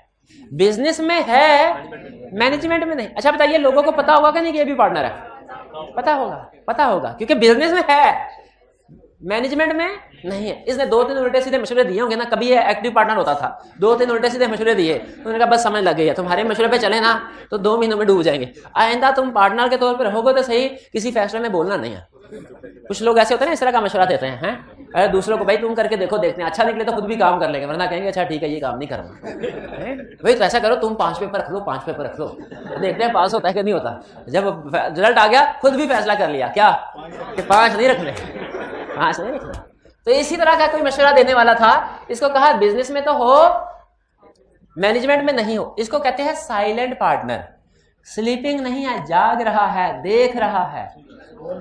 बिजनेस में है, मैनेजमेंट में नहीं। अच्छा बताइए, लोगों को पता होगा कि नहीं कि ये भी पार्टनर है? पता होगा क्योंकि बिजनेस में है, मैनेजमेंट में नहीं है। इसने 2-3 उल्टे सीधे मशवरे दिए होंगे ना, कभी ये एक्टिव पार्टनर होता था, 2-3 उल्टे सीधे मशवरे दिए, तो उन्होंने कहा बस समझ लग गई है, तुम्हारे मशवरे पे चले ना तो 2 महीनों में डूब जाएंगे। आइंदा तुम पार्टनर के तौर पर रहोगे तो सही, किसी फैसले में बोलना नहीं है। कुछ लोग ऐसे होते हैं इस तरह का मशवरा देते हैं, अरे दूसरों को भाई तुम करके देखो, देखते हैं अच्छा निकले तो खुद भी काम कर लेंगे, वरना कहेंगे अच्छा ठीक है ये काम नहीं करना। भाई तो ऐसा करो, तुम 5 पेपर रख लो, 5 पेपर रख लो, देखते हैं पास होता है कि नहीं होता। जब रिजल्ट आ गया खुद भी फैसला कर लिया क्या कि 5 नहीं रखने, 5 नहीं रखने। तो इसी तरह का कोई मशवरा देने वाला था, इसको कहा बिजनेस में तो हो, मैनेजमेंट में नहीं हो। इसको कहते हैं साइलेंट पार्टनर। स्लीपिंग नहीं है, जाग रहा है, देख रहा है,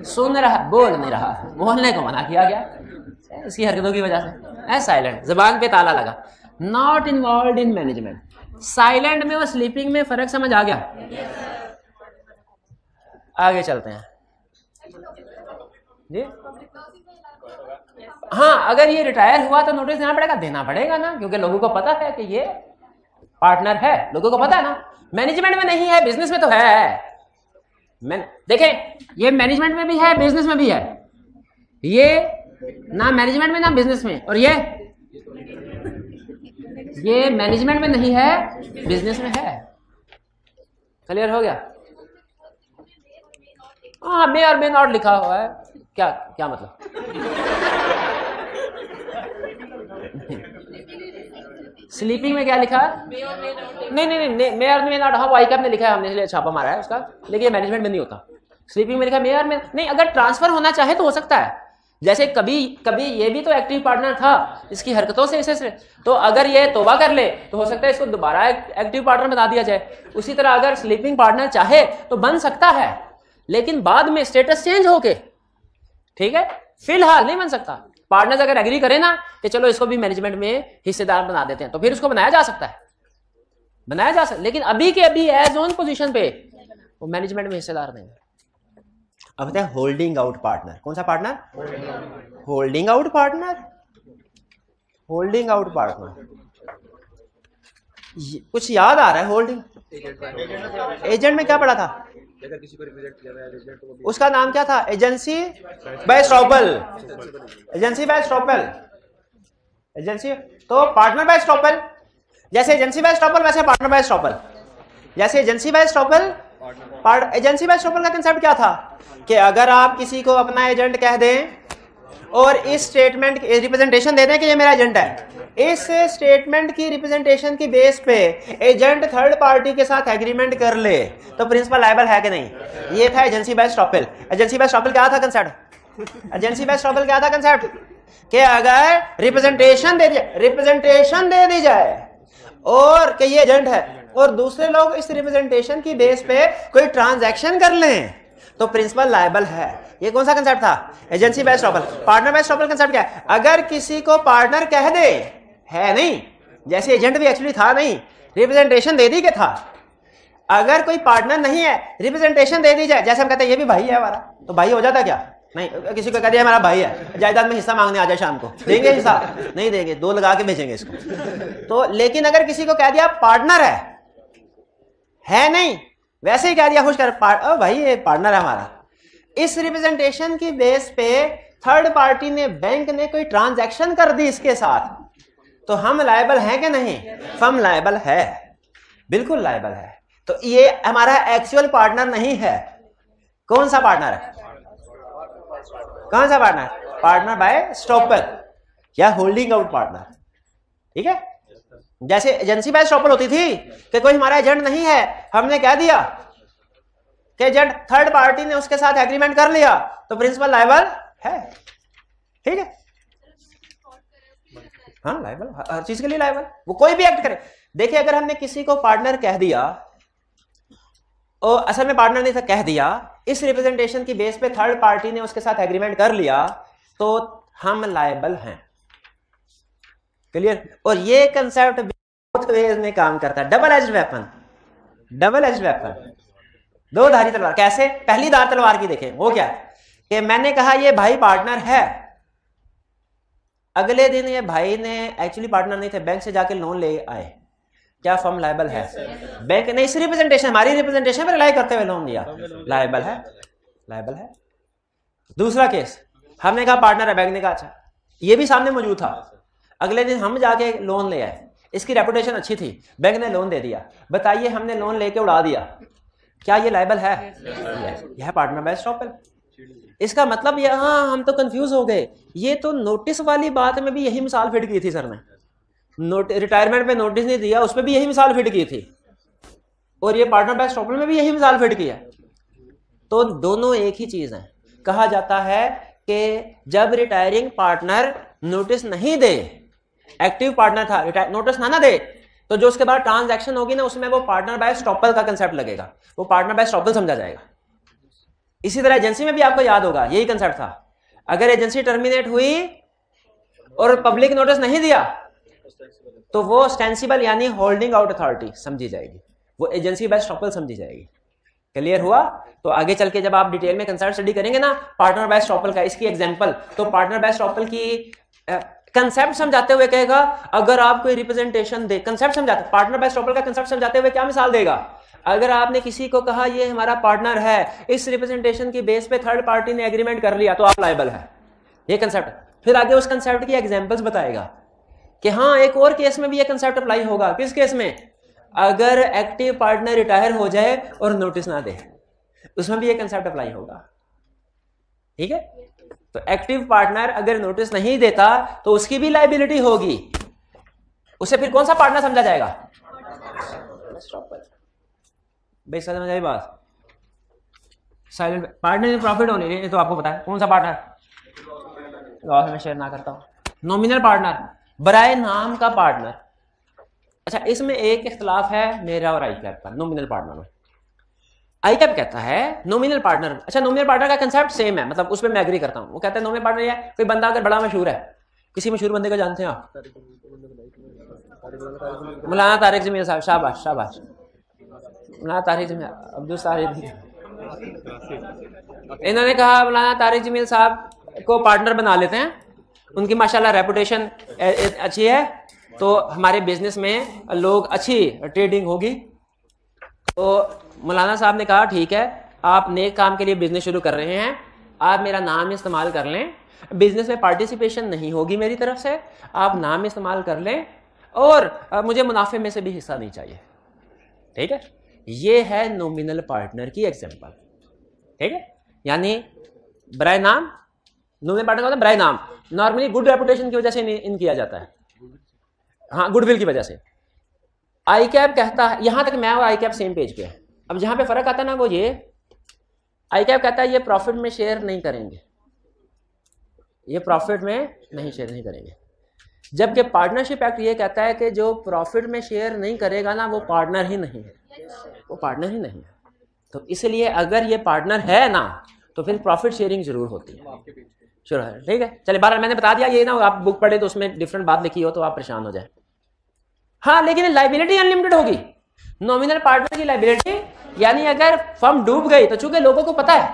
सुन रहा, बोल नहीं रहा, बोलने को मना किया गया इसकी हरकतों की वजह से। साइलेंट, जबान पे ताला लगा, not involve in management. Silent में और स्लीपिंग में फर्क समझ आ गया? आगे चलते हैं जी। हाँ, अगर ये रिटायर हुआ तो नोटिस देना पड़ेगा ना, क्योंकि लोगों को पता है कि ये पार्टनर है, लोगों को पता है ना। मैनेजमेंट में नहीं है, बिजनेस में तो है। देखें, ये मैनेजमेंट में भी है, बिजनेस में भी है। ये ना मैनेजमेंट में ना बिजनेस में, और ये मैनेजमेंट में नहीं है, बिजनेस में है। क्लियर हो गया? हाँ, मे और मे नॉट लिखा हुआ है, क्या मतलब? स्लीपिंग में क्या लिखा है? नहीं, मे और मे नॉट। हाँ, वाई कैप ने लिखा है, हमने इसलिए छापा मारा है उसका, लेकिन ये मैनेजमेंट में नहीं होता। स्लीपिंग में लिखा है मे और मे नहीं। अगर ट्रांसफर होना चाहे तो हो सकता है, जैसे कभी ये भी तो एक्टिव पार्टनर था, इसकी हरकतों से इसे, तो अगर ये तौबा कर ले तो हो सकता है इसको दोबारा एक्टिव पार्टनर बना दिया जाए। उसी तरह अगर स्लीपिंग पार्टनर चाहे तो बन सकता है, लेकिन बाद में स्टेटस चेंज होके, ठीक है, फिलहाल नहीं बन सकता। पार्टनर्स अगर एग्री करें ना कि चलो इसको भी मैनेजमेंट में हिस्सेदार बना देते हैं, तो फिर उसको बनाया जा सकता है, लेकिन अभी के अभी एज ऑन पोजीशन पे वो मैनेजमेंट में हिस्सेदार नहीं है। अब बताए होल्डिंग आउट पार्टनर। कौन सा पार्टनर? Holding out partner. कुछ याद आ रहा है? होल्डिंग एजेंट में क्या पढ़ा था? उसका नाम क्या था? Agency bye estoppel. तो पार्टनर बाय स्टॉपल, जैसे एजेंसी बाय स्टॉपल वैसे पार्टनर बाय स्टॉपल। जैसे एजेंसी बाय स्टॉपल का कंसेप्ट क्या था कि अगर आप किसी को अपना एजेंट कह दें और इस स्टेटमेंट की रिप्रेजेंटेशन दे दें कि ये मेरा एजेंट है, इस स्टेटमेंट की रिप्रेजेंटेशन की बेस पे एजेंट थर्ड पार्टी के साथ एग्रीमेंट कर ले, तो प्रिंसिपल लायबल है कि नहीं? ये था agency bye estoppel. Agency bye estoppel क्या था कंसेप्ट? कि अगर रिप्रेजेंटेशन दे दी जाए और कि ये एजेंट है और दूसरे लोग इस रिप्रेजेंटेशन की बेस पे कोई ट्रांजैक्शन कर लें तो प्रिंसिपल लायबल है। ये कौन सा कंसेप्ट था? Agency based estoppel. Partner based estoppel concept क्या है? अगर किसी को पार्टनर कह दे, है नहीं, जैसे एजेंट भी एक्चुअली था नहीं, रिप्रेजेंटेशन दे दी के था, अगर कोई पार्टनर नहीं है रिप्रेजेंटेशन दे दी जाए, जैसे हम कहते हैं ये भी भाई है हमारा, तो भाई हो जाता क्या? नहीं, किसी को कह दिया हमारा भाई है, जायदाद में हिस्सा मांगने आ जाए शाम को, देंगे हिस्सा? नहीं देंगे, 2 लगा के बेचेंगे इसको। तो लेकिन अगर किसी को कह दिया पार्टनर है नहीं, वैसे ही कह दिया खुश कर भाई ये पार्टनर है हमारा, इस रिप्रेजेंटेशन की बेस पे थर्ड पार्टी ने, बैंक ने कोई ट्रांजैक्शन कर दी इसके साथ, तो हम लायबल हैं कि नहीं? हम लायबल है, बिल्कुल लायबल है। तो ये हमारा एक्चुअल पार्टनर नहीं है। कौन सा पार्टनर है? कौन सा पार्टनर? पार्टनर बाय स्टॉपल या होल्डिंग आउट पार्टनर। ठीक है, जैसे एजेंसी बाय स्टॉपल होती थी कि कोई हमारा एजेंट नहीं है, हमने कह दिया कि एजेंट, थर्ड पार्टी ने उसके साथ एग्रीमेंट कर लिया, तो प्रिंसिपल लायबल है। ठीक है, हाँ लायबल, हर चीज के लिए लायबल, वो कोई भी एक्ट करे। देखिए अगर हमने किसी को पार्टनर कह दिया और असल में पार्टनर नहीं था, कह दिया, इस रिप्रेजेंटेशन की बेस पे थर्ड पार्टी ने उसके साथ एग्रीमेंट कर लिया, तो हम लायबल हैं। क्लियर? और ये कंसेप्ट बोथ वेज में काम करता है। Double edged weapon, double edged weapon, दो धारी तलवार। कैसे? पहली धार तलवार की देखें, वो क्या कि मैंने कहा ये भाई पार्टनर है, अगले दिन ये भाई ने एक्चुअली पार्टनर नहीं थे, बैंक से जाके लोन ले आए, क्या फर्म लायबल है? बैंक ने इस रिप्रेजेंटेशन, हमारी रिप्रेजेंटेशन पर रिलाई करते हुए लोन लिया, लायबल है, लायबल है। दूसरा केस, हमने कहा पार्टनर है, बैंक ने कहा अच्छा, ये भी सामने मौजूद था, अगले दिन हम जाके लोन ले आए, इसकी रेपुटेशन अच्छी थी, बैंक ने लोन दे दिया, बताइए हमने लोन लेके उड़ा दिया, क्या ये लायबल है? यह पार्टनर बाय स्टॉपल। इसका मतलब यहां हम तो कंफ्यूज हो गए, ये तो नोटिस वाली बात में भी यही मिसाल फिट की थी सर ने, रिटायरमेंट में नोटिस नहीं दिया, उसमें भी यही मिसाल फिट की थी, और ये पार्टनर बाय स्टॉपल में भी यही मिसाल फिट की है। तो दोनों एक ही चीज है। कहा जाता है कि जब रिटायरिंग पार्टनर नोटिस नहीं दे, एक्टिव पार्टनर था, नोटिस ना दे, तो जो उसके बाद ट्रांजैक्शन होगी ना, उसमें वो पार्टनर बाय स्टॉपल का कंसेप्ट लगेगा, वो पार्टनर बाय स्टॉपल समझा जाएगा। इसी तरह एजेंसी में भी आपको याद होगा यही कंसेप्ट था, अगर एजेंसी टर्मिनेट हुई और पब्लिक नोटिस नहीं दिया, तो वो स्टेंसिबल यानी होल्डिंग आउट अथॉरिटी समझी जाएगी, वो एजेंसी बाय स्टॉपल समझी जाएगी। क्लियर हुआ? तो आगे चल के जब आप डिटेल में कंसेप्ट स्टडी करेंगे ना पार्टनर बाय स्टॉपल का, इसकी एग्जांपल, तो पार्टनर बाय स्टॉपल की कंसेप्ट समझाते हुए कहेगा, अगर आप कोई रिप्रेजेंटेशन दे, कंसेप्ट समझाते, पार्टनर बाय स्टॉपल का कंसेप्ट समझाते हुए क्या मिसाल देगा, अगर आपने किसी को कहा ये हमारा पार्टनर है, इस रिप्रेजेंटेशन की बेस पे थर्ड पार्टी ने एग्रीमेंट कर लिया, तो आप लायबल है, ये कंसेप्ट। फिर आगे उस कंसेप्ट की एग्जांपल्स बताएगा कि हाँ एक और केस में भी ये कंसेप्ट अप्लाई होगा। किस केस में? अगर एक्टिव पार्टनर रिटायर हो जाए और नोटिस ना दे, उसमें भी ये कंसेप्ट अप्लाई होगा। ठीक है, तो एक्टिव पार्टनर अगर नोटिस नहीं देता तो उसकी भी लायबिलिटी होगी, उसे फिर कौन सा पार्टनर समझा जाएगा? भाई समझ आई बात? साइलेंट पार्टनर में प्रॉफिट होने रही, तो आपको पता है कौन सा पार्टनर, मैं शेयर ना करता हूं। नॉमिनल पार्टनर, बराए नाम का पार्टनर। अच्छा, इसमें एक इख्तलाफ है मेरा और आईकैप का नॉमिनल पार्टनर में। आईकैप कहता है नॉमिनल पार्टनर, अच्छा नॉमिनल पार्टनर का कंसेप्ट सेम है, मतलब उस पर मैं एग्री करता हूं। वो कहता है नॉमिनल पार्टनर ये कोई बंदा अगर बड़ा मशहूर है, किसी मशहूर बंदे को जानते हैं आप? मौलाना तारिक जमील साहब, शाबाश शाबाश, मौलाना तारिक जमील, अब्दुल तारिक, इन्होंने कहा मौलाना तारिक जमील साहब को पार्टनर बना लेते हैं, उनकी माशाल्लाह रेपुटेशन अच्छी है, तो हमारे बिजनेस में लोग अच्छी ट्रेडिंग होगी। तो मौलाना साहब ने कहा ठीक है, आप नेक काम के लिए बिजनेस शुरू कर रहे हैं, आप मेरा नाम इस्तेमाल कर लें, बिजनेस में पार्टिसिपेशन नहीं होगी मेरी तरफ से, आप नाम इस्तेमाल कर लें, और मुझे मुनाफे में से भी हिस्सा नहीं चाहिए। ठीक है, ये है नॉमिनल पार्टनर की एग्जांपल। ठीक है, यानी बराए नाम, नॉमिनल पार्टनर का मतलब बराए नाम, नॉर्मली गुड रेपुटेशन की वजह से इन किया जाता है, हाँ गुडविल की वजह से। आईकैप कहता है, यहां तक मैं और आईकैप सेम पेज पे है। अब जहां पे फर्क आता है ना वो ये, आईकैप कहता है ये प्रॉफिट में शेयर नहीं करेंगे, ये प्रॉफिट में नहीं शेयर नहीं करेंगे। जबकि पार्टनरशिप एक्ट ये कहता है कि जो प्रॉफिट में शेयर नहीं करेगा ना वो पार्टनर ही नहीं है, वो पार्टनर ही नहीं है। तो इसलिए अगर ये पार्टनर है ना तो फिर प्रॉफिट शेयरिंग जरूर होती है, शुरू है। ठीक है, चलिए बारह मैंने बता दिया, ये ना आप बुक पढ़े तो उसमें डिफरेंट बात लिखी हो तो आप परेशान हो जाए। हाँ, लेकिन लाइबिलिटी अनलिमिटेड होगी। नॉमिनल पार्टनर की लाइबिलिटी यानी अगर फर्म डूब गई तो चूंकि लोगों को पता है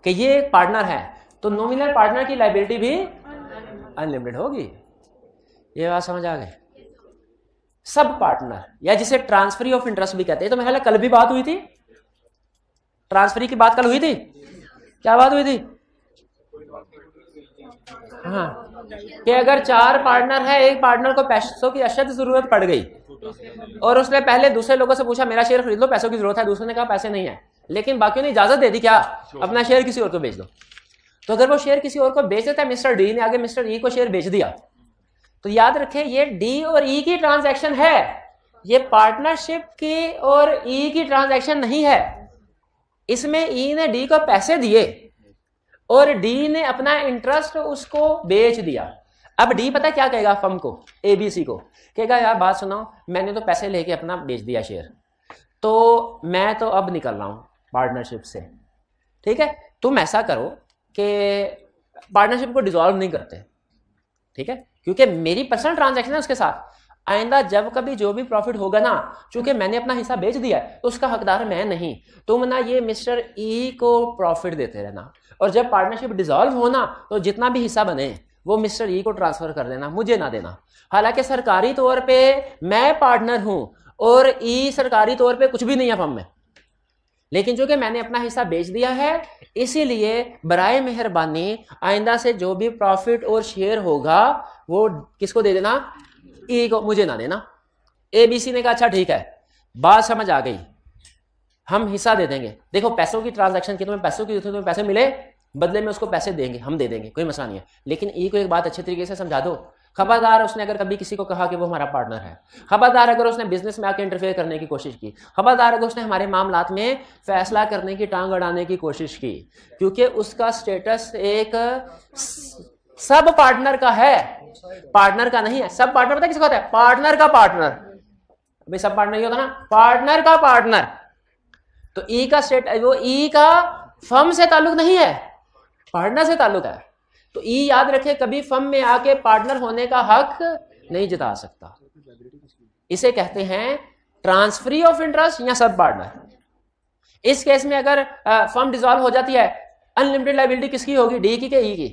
कि ये पार्टनर है तो नॉमिनल पार्टनर की लाइबिलिटी भी अनलिमिटेड होगी। ये बात समझ आ गई? सब पार्टनर या जिसे ट्रांसफरी ऑफ इंटरेस्ट भी कहते हैं, तो मेरे ख्याल कल भी बात हुई थी, ट्रांसफरी की बात कल हुई थी। क्या बात हुई थी? हाँ, कि अगर चार पार्टनर है, एक पार्टनर को पैसों की अशद जरूरत पड़ गई और उसने पहले दूसरे लोगों से पूछा मेरा शेयर खरीद लो, पैसों की जरूरत है, दूसरे ने कहा पैसे नहीं है, लेकिन बाकियों ने इजाजत दे दी क्या अपना शेयर किसी और को बेच दो। तो अगर वो शेयर किसी और को बेच देता है, मिस्टर डी ने आगे मिस्टर ई को शेयर बेच दिया, तो याद रखें ये डी और ई की ट्रांजैक्शन है, ये पार्टनरशिप की और ई की ट्रांजैक्शन नहीं है। इसमें ई ने डी को पैसे दिए और डी ने अपना इंटरेस्ट उसको बेच दिया। अब डी पता क्या कहेगा फर्म को, एबीसी को, कहेगा यार बात सुनो, मैंने तो पैसे लेके अपना बेच दिया शेयर, तो मैं तो अब निकल रहा हूं पार्टनरशिप से। ठीक है, तुम ऐसा करो कि पार्टनरशिप को डिसॉल्व नहीं करते, ठीक है, क्योंकि मेरी पर्सनल ट्रांजैक्शन है उसके साथ। आइंदा जब कभी जो भी प्रॉफिट होगा ना, चूंकि मैंने अपना हिस्सा बेच दिया है तो उसका हकदार मैं नहीं, तुम ना ये मिस्टर ई को प्रॉफिट देते रहना, और जब पार्टनरशिप डिसॉल्व होना तो जितना भी हिस्सा बने वो मिस्टर ई को ट्रांसफर कर देना, मुझे ना देना। हालांकि सरकारी तौर पे मैं पार्टनर हूं और ई सरकारी तौर पे कुछ भी नहीं है फर्म में, लेकिन चूंकि मैंने अपना हिस्सा बेच दिया है इसीलिए बराए मेहरबानी आइंदा से जो भी प्रॉफिट और शेयर होगा वो किसको दे देना, ई को, मुझे ना देना। एबीसी ने कहा अच्छा ठीक है, बात समझ आ गई, हम हिस्सा दे देंगे। देखो पैसों की ट्रांजैक्शन की, तुम्हें पैसों की तुम्हें पैसे मिले, बदले में उसको पैसे देंगे, हम दे देंगे, कोई मसला नहीं है। लेकिन ई को एक बात अच्छे तरीके से समझा दो, खबरदार उसने अगर कभी किसी को कहा कि वो हमारा पार्टनर है, खबरदार अगर उसने बिजनेस में आके इंटरफेयर करने की कोशिश की, खबरदार अगर उसने हमारे मामलात में फैसला करने की टांग अड़ाने की कोशिश की, क्योंकि उसका स्टेटस एक सब पार्टनर का है, पार्टनर का नहीं है। सब पार्टनर पता किसका होता है? पार्टनर का पार्टनर। भाई सब पार्टनर ही होता ना, पार्टनर का पार्टनर। तो ई का स्टेट, वो ई का फर्म से ताल्लुक नहीं है, पार्टनर से ताल्लुक है। तो ई याद रखे कभी फर्म में आके पार्टनर होने का हक नहीं जता सकता। इसे कहते हैं ट्रांसफरी ऑफ इंटरेस्ट या सब पार्टनर। इस केस में अगर फर्म डिसॉल्व हो जाती है, अनलिमिटेड लायबिलिटी किसकी होगी, डी की के ई की?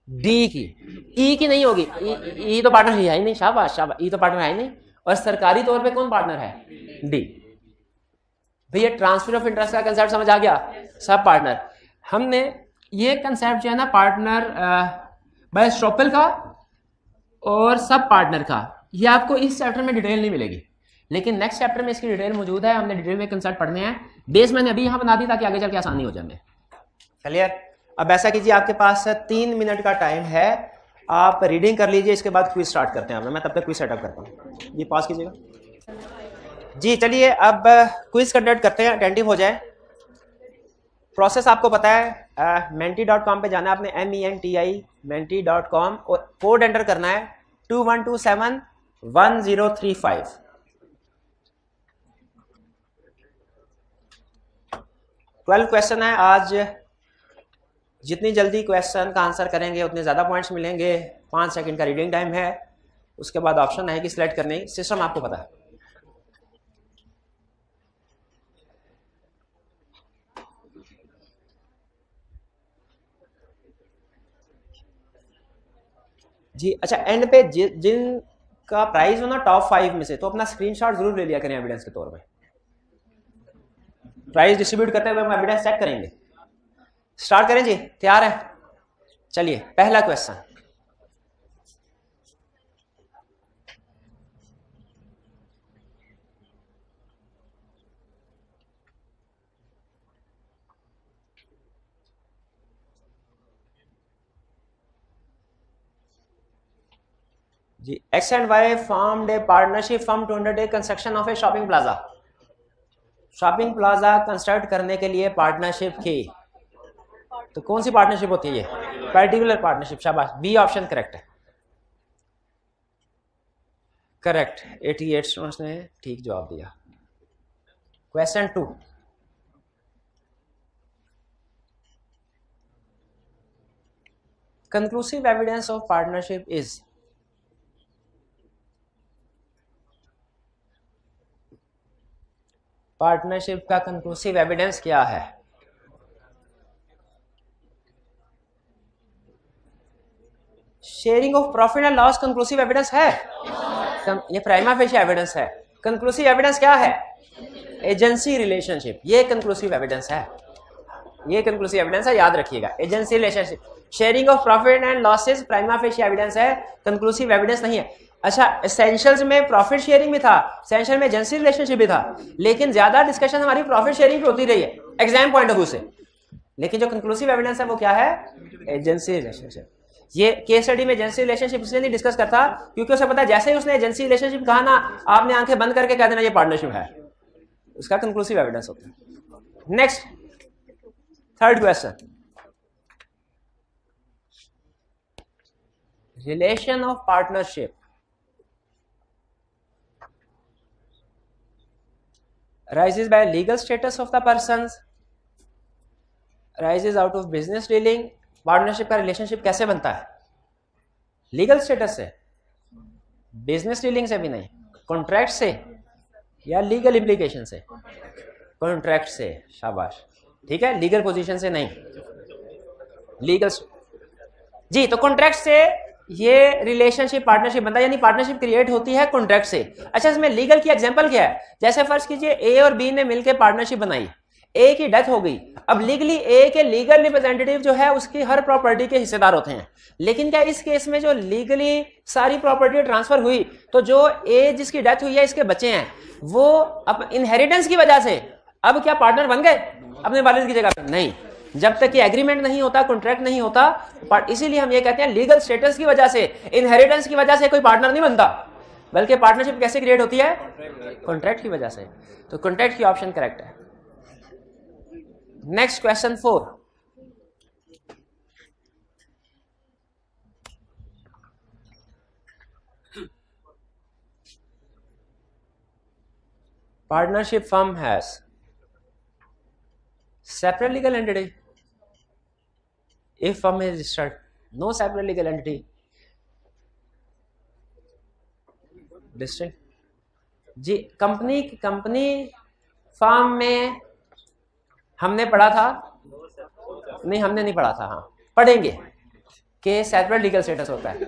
डी की। ई की नहीं होगी, ई तो पार्टनर है ही नहीं, शाबाश शाबाश, ई तो पार्टनर है ही नहीं। और सरकारी तौर पे कौन पार्टनर है? डी। भैया ट्रांसफर ऑफ इंटरेस्ट का कंसेप्ट समझ आ गया, सब पार्टनर। हमने ये कंसेप्ट जो है ना पार्टनर बाय स्टॉपल का और सब पार्टनर का, ये आपको इस चैप्टर में डिटेल नहीं मिलेगी, लेकिन नेक्स्ट चैप्टर में इसकी डिटेल मौजूद है। हमने डिटेल में कंसेप्ट पढ़ने हैं, बेस मैंने अभी यहाँ बना दी ताकि आगे चल के आसानी हो जाए। क्लियर? अब ऐसा कीजिए, आपके पास 3 मिनट का टाइम है, आप रीडिंग कर लीजिए, इसके बाद क्विज स्टार्ट करते हैं। मैं तब तक क्विज सेटअप करता हूँ, ये पॉज कीजिएगा जी। चलिए अब क्विज कंडक्ट करते हैं, अटेंटिव हो जाए। प्रोसेस आपको पता है, menti.com पे जाना है आपने, MENTI menti.com, और कोड एंटर करना है 21271035। 12 क्वेश्चन है आज, जितनी जल्दी क्वेश्चन का आंसर करेंगे उतने ज़्यादा पॉइंट्स मिलेंगे। 5 सेकंड का रीडिंग टाइम है, उसके बाद ऑप्शन है कि सिलेक्ट करने, सिस्टम आपको पता है। जी अच्छा, एंड पे जिनका प्राइस हो ना टॉप 5 में से, तो अपना स्क्रीनशॉट जरूर ले लिया करें एविडेंस के तौर पे। प्राइस डिस्ट्रीब्यूट करते हुए हम एविडेंस चेक करेंगे। स्टार्ट करें जी, तैयार है? चलिए पहला क्वेश्चन, जी। X and Y formed a partnership firm to undertake construction of a shopping plaza। Shopping plaza construct करने के लिए पार्टनरशिप की, तो कौन सी पार्टनरशिप होती है ये? पर्टिकुलर पार्टनरशिप, शाबाश, बी ऑप्शन करेक्ट है, करेक्ट। 88 स्टूडेंट्स ने ठीक जवाब दिया। Question 2, conclusive evidence of partnership is, partnership का कंक्लूसिव एविडेंस क्या है? Sharing of profit and loss conclusive evidence है, ये प्राइमा फेशिया एविडेंस है। कंक्लूसिव एविडेंस क्या है? एजेंसी रिलेशनशिप, ये कंक्लूसिव एविडेंस है, ये कंक्लूसिव एविडेंस है, याद रखिएगा। Agency relationship, sharing of profit and losses prima fascia evidence है, कंक्लूसिव एविडेंस नहीं है। अच्छा, एसेंशियल्स में प्रॉफिट शेयरिंग भी था, एसेंशियल में एजेंसी रिलेशनशिप भी था, लेकिन ज्यादा डिस्कशन हमारी प्रॉफिट शेयरिंग पे होती रही है एग्जाम पॉइंट ऑफ व्यू से। लेकिन जो कंक्लूसिव एविडेंस है वो क्या है? Agency relationship. ये केस स्टडी में एजेंसी रिलेशनशिप इसलिए नहीं डिस्कस करता क्योंकि उसे पता है जैसे ही उसने एजेंसी रिलेशनशिप कहा ना, आपने आंखें बंद करके कह देना ये पार्टनरशिप है, उसका कंक्लूसिव एविडेंस होता है। Next, third question, relation of partnership rises by legal status of the persons, rises out of business dealing। Partnership का रिलेशनशिप कैसे बनता है? लीगल स्टेटस से, बिजनेस डीलिंग से भी नहीं, कॉन्ट्रैक्ट से या लीगल इम्प्लीकेशन से? कॉन्ट्रैक्ट से, शाबाश, ठीक है, लीगल पोजीशन से नहीं, लीगल जी। तो कॉन्ट्रैक्ट से ये रिलेशनशिप पार्टनरशिप बनता है, यानी पार्टनरशिप क्रिएट होती है कॉन्ट्रैक्ट से। अच्छा, इसमें लीगल की एग्जांपल क्या है? जैसे फर्ज कीजिए ए और बी ने मिलकर पार्टनरशिप बनाई, ए की डेथ हो गई, अब लीगली ए के लीगल रिप्रेजेंटेटिव जो है उसकी हर प्रॉपर्टी के हिस्सेदार होते हैं। लेकिन क्या इस केस में जो लीगली सारी प्रॉपर्टी ट्रांसफर हुई, तो जो ए जिसकी डेथ हुई है इसके बच्चे हैं, वो अब इनहेरिटेंस की वजह से अब क्या पार्टनर बन गए अपने वालिद की जगह पे? नहीं, जब तक कि एग्रीमेंट नहीं होता, कॉन्ट्रैक्ट नहीं होता, इसीलिए हम ये कहते हैं लीगल स्टेटस की वजह से, इनहेरिटेंस की वजह से कोई पार्टनर नहीं बनता, बल्कि पार्टनरशिप कैसे क्रिएट होती है? कॉन्ट्रैक्ट की वजह से। तो कॉन्ट्रैक्ट की ऑप्शन करेक्ट है। Next question 4, partnership firm has separate legal entity if firm is registered, no separate legal entity, distinct ji. Company firm में हमने पढ़ा था, नहीं हमने नहीं पढ़ा था, हाँ पढ़ेंगे कि सेपरेट लीगल स्टेटस होता है।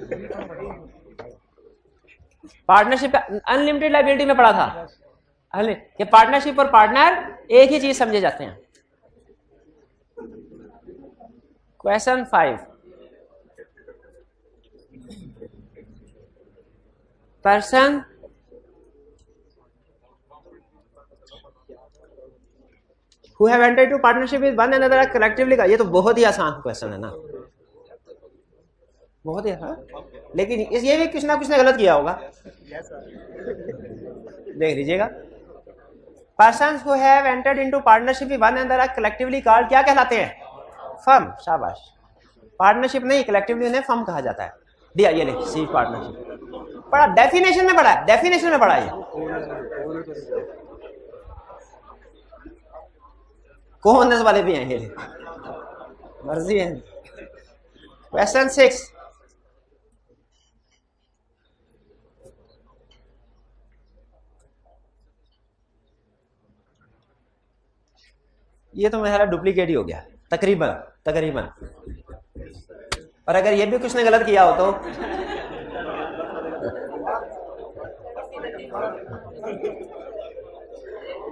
पार्टनरशिप का अनलिमिटेड लायबिलिटी में पढ़ा था कि पार्टनरशिप और पार्टनर एक ही चीज समझे जाते हैं। Question 5, person who have entered into partnership with one another collectively का, ये तो बहुत ही आसान क्वेश्चन है ना, बहुत ही आसान, लेकिन ये भी कुछ ना कुछ ने गलत किया होगा, देख लीजिएगा। Persons who have entered into partnership with one another collectively called क्या कहलाते हैं? फर्म, शाबाश। पार्टनरशिप नहीं, कलेक्टिवली उन्हें फर्म कहा जाता है। दिया ये ले, सी पार्टनरशिप पढ़ा, डेफिनेशन में पढ़ा है, डेफिनेशन में पढ़ा है। कौन वाले भी हैं ये, मर्जी है। क्वेश्चन 6, ये तो मेरा डुप्लीकेट ही हो गया तकरीबन, और अगर ये भी कुछ ने गलत किया हो तो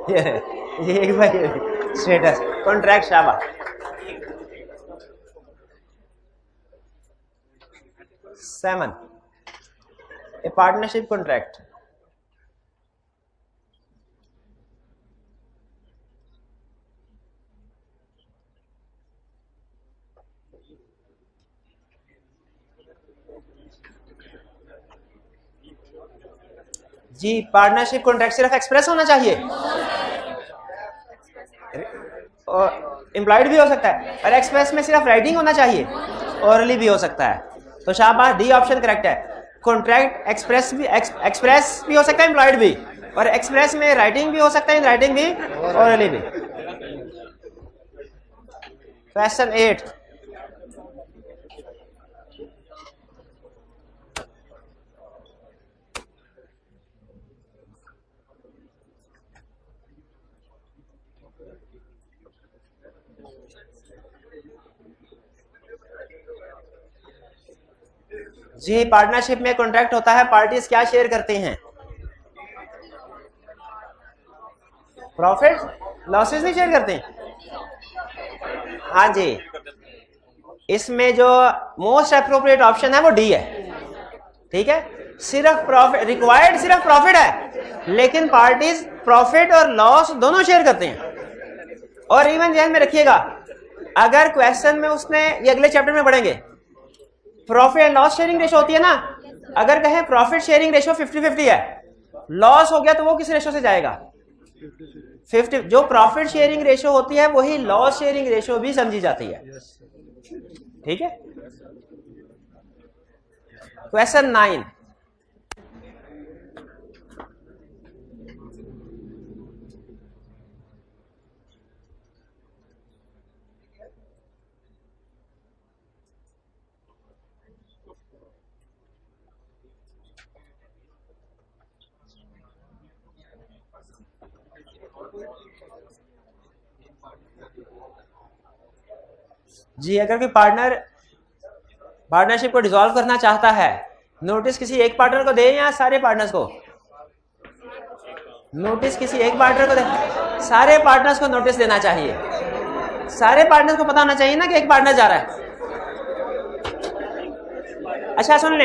ये एक बार स्टेटस कॉन्ट्रैक्ट, शाबाश। 7, ए पार्टनरशिप कॉन्ट्रैक्ट जी। पार्टनरशिप कॉन्ट्रैक्ट सिर्फ एक्सप्रेस होना चाहिए और इम्प्लॉयड भी हो सकता है, और एक्सप्रेस में सिर्फ राइटिंग होना चाहिए ओरली भी हो सकता है। तो शाबाश, डी ऑप्शन करेक्ट है। कॉन्ट्रैक्ट एक्सप्रेस भी हो सकता है, इम्प्लॉयड भी, और एक्सप्रेस में राइटिंग भी हो सकता है, इन राइटिंग भी, ओरली भी। क्वेश्चन 8, जी पार्टनरशिप में कॉन्ट्रैक्ट होता है, पार्टीज क्या शेयर करती हैं? प्रॉफिट लॉसेस नहीं शेयर करते हैं? हाँ जी, इसमें जो मोस्ट अप्रोप्रिएट ऑप्शन है वो डी है। ठीक है, सिर्फ प्रॉफिट रिक्वायर्ड, सिर्फ प्रॉफिट है, लेकिन पार्टीज प्रॉफिट और लॉस दोनों शेयर करते हैं। और इवन ध्यान में रखिएगा, अगर क्वेश्चन में उसने, ये अगले चैप्टर में पढ़ेंगे, profit and loss sharing ratio होती है ना, अगर कहें प्रॉफिट शेयरिंग रेशो 50-50 है, लॉस हो गया तो वो किस रेशो से जाएगा? 50। जो प्रॉफिट शेयरिंग रेशो होती है वही लॉस शेयरिंग रेशो भी समझी जाती है। ठीक है, क्वेश्चन 9, जी अगर कोई पार्टनरशिप को डिसॉल्व करना चाहता है, नोटिस किसी एक पार्टनर को दे या सारे पार्टनर्स को? नोटिस किसी एक पार्टनर को दे, सारे पार्टनर्स को नोटिस देना चाहिए। सारे पार्टनर्स को पता होना चाहिए ना कि एक पार्टनर जा रहा है। अच्छा सुन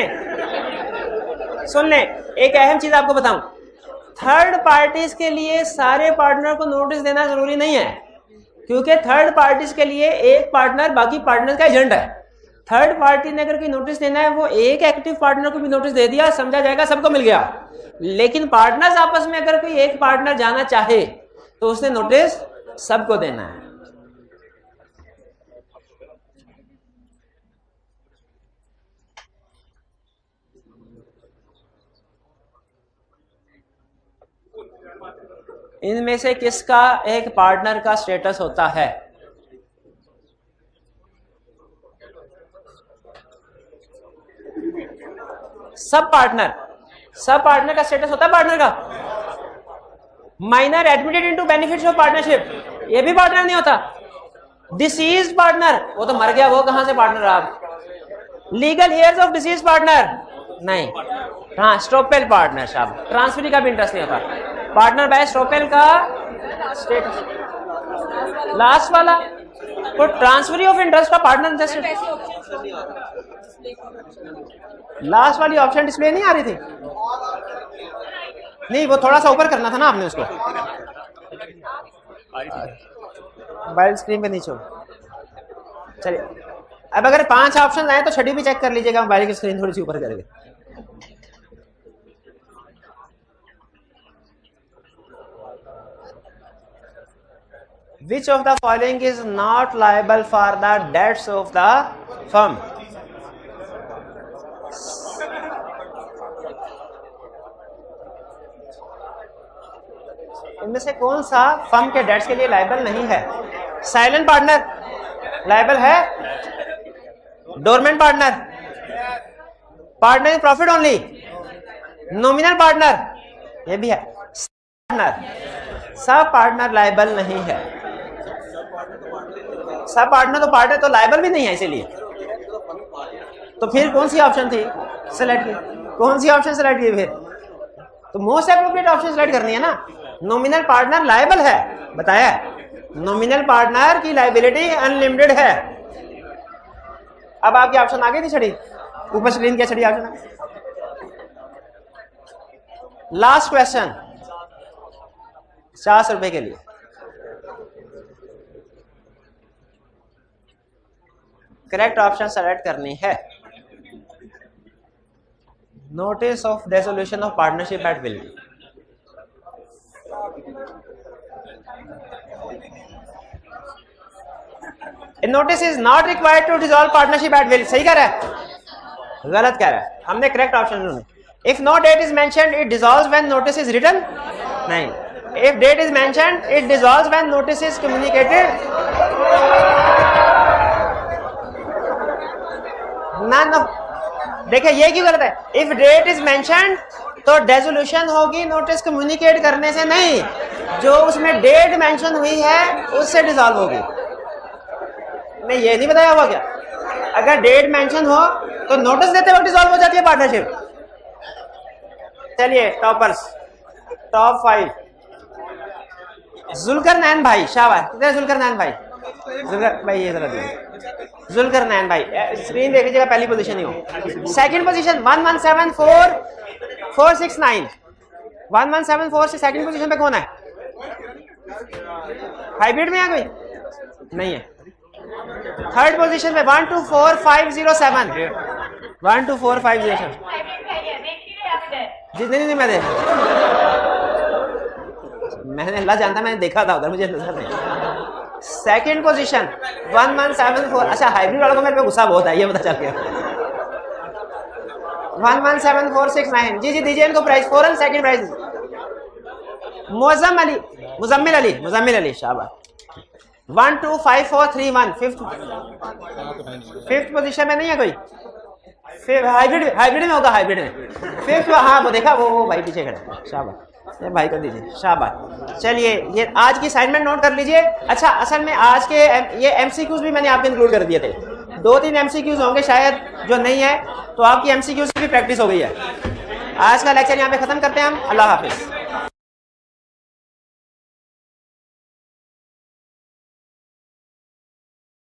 ले, एक अहम चीज आपको बताऊं, थर्ड पार्टीज के लिए सारे पार्टनर को नोटिस देना जरूरी नहीं है, क्योंकि थर्ड पार्टीज के लिए एक पार्टनर बाकी पार्टनर का एजेंट है। थर्ड पार्टी ने अगर कोई नोटिस देना है, वो एक एक्टिव पार्टनर को भी नोटिस दे दिया, समझा जाएगा सबको मिल गया। लेकिन पार्टनर्स आपस में अगर कोई एक पार्टनर जाना चाहे तो उसने नोटिस सबको देना है। इनमें से किसका एक पार्टनर का स्टेटस होता है? सब पार्टनर का स्टेटस होता है पार्टनर का। Minor admitted into benefits of partnership, ये भी पार्टनर नहीं होता। डिसीज पार्टनर, वो तो मर गया, वो कहां से पार्टनर? आप legal hairs of disease partner नहीं। हाँ, स्टॉपेल पार्टनर साहब, ट्रांसफरी का भी इंटरेस्ट नहीं होता। पार्टनर बाय स्टॉपेल का स्टेटस लास्ट वाला, तो ट्रांसफरी ऑफ इंटरेस्ट का पार्टनर जैसे लास्ट वाली ऑप्शन डिस्प्ले नहीं आ रही थी? नहीं, वो थोड़ा सा ऊपर करना था ना आपने उसको, मोबाइल स्क्रीन पे नीचे हो। चलिए, अब अगर 5 ऑप्शन आए तो छठी भी चेक कर लीजिएगा, मोबाइल की स्क्रीन थोड़ी सी ऊपर करके। Which of the following is not liable for the debts of the firm? इनमें से कौन सा फर्म के डेट्स के लिए लायबल नहीं है? साइलेंट पार्टनर लायबल है, dormant partner, partner in profit only, nominal partner ये भी है, पार्टनर, सब पार्टनर लायबल नहीं है। सब पार्टनर तो पार्टनर तो लायबल भी नहीं है, इसीलिए तो फिर कौन सी ऑप्शन थी सेलेक्ट की? कौन सी ऑप्शन सेलेक्ट की फिर? तो मोस्ट एप्रोप्रिएट ऑप्शन सेलेक्ट करनी है ना। नॉमिनल पार्टनर लायबल है, बताया, नॉमिनल पार्टनर की लायबिलिटी अनलिमिटेड है। अब आपकी ऑप्शन आगे थी छड़ी, ऊपर स्क्रीन की छड़ी ऑप्शन। लास्ट क्वेश्चन 50 रुपए के लिए, करेक्ट ऑप्शन सेलेक्ट करनी है। Notice of dissolution of partnership at will. Notice is not required to dissolve partnership at will. सही कह रहा है, गलत कह रहा है, हमने करेक्ट ऑप्शन ढूंढे। If no date is mentioned it dissolves when notice is written, नहीं। If date is mentioned it dissolves when notice is communicated, none. देखिए ये क्यों गलत है, इफ डेट इज मेंशन्ड तो डेसोल्यूशन होगी नोटिस कम्युनिकेट करने से नहीं, जो उसमें डेट मेंशन हुई है उससे डिसॉल्व होगी। नहीं ये नहीं बताया हुआ क्या, अगर डेट मेंशन हो तो नोटिस देते वक्त डिसॉल्व हो जाती है पार्टनरशिप। चलिए टॉपर्स, टॉप 5 जुल्करनैन भाई, शाबाश। किधर जुल्करनैन भाई, जुल्कर भाई ये जरा देखिए, जुल्करनैन भाई स्क्रीन देख लीजिएगा, पहली पोजीशन ही हो। सेकंड पोजीशन 1174,469, 1174 से सेकंड पोजीशन पे कौन है? हाइब्रिड में है कोई? नहीं है। थर्ड पोजीशन पे 124507, 124507 जितने नहीं मैंने अल्लाह जानता, मैंने देखा था उधर, मुझे नजर नहीं। Second position 1174। अच्छा हाइब्रिड वालों को मेरे पे गुस्सा बहुत है, ये पता चल गया। 117469 जी दीजिए इनको प्राइस फौरन, सेकंड प्राइस। मुजम्मिल अली शाबाश। 125431 फिफ्थ पोजीशन में नहीं है कोई? हाइब्रिड में होगा, हाइब्रिड में फिफ्थ। हाँ वो देखा, वो भाई पीछे खड़े, शाबाश, ये भाई कर दीजिए, शाबाश। चलिए ये आज की असाइनमेंट नोट कर लीजिए। अच्छा असल में आज के ये एमसीक्यूज भी मैंने आपको इंक्लूड कर दिए थे, 2-3 एमसीक्यूज होंगे शायद जो नहीं है, तो आपकी एमसीक्यूज की भी प्रैक्टिस हो गई है। आज का लेक्चर यहाँ पे खत्म करते हैं हम। अल्लाह हाफिज।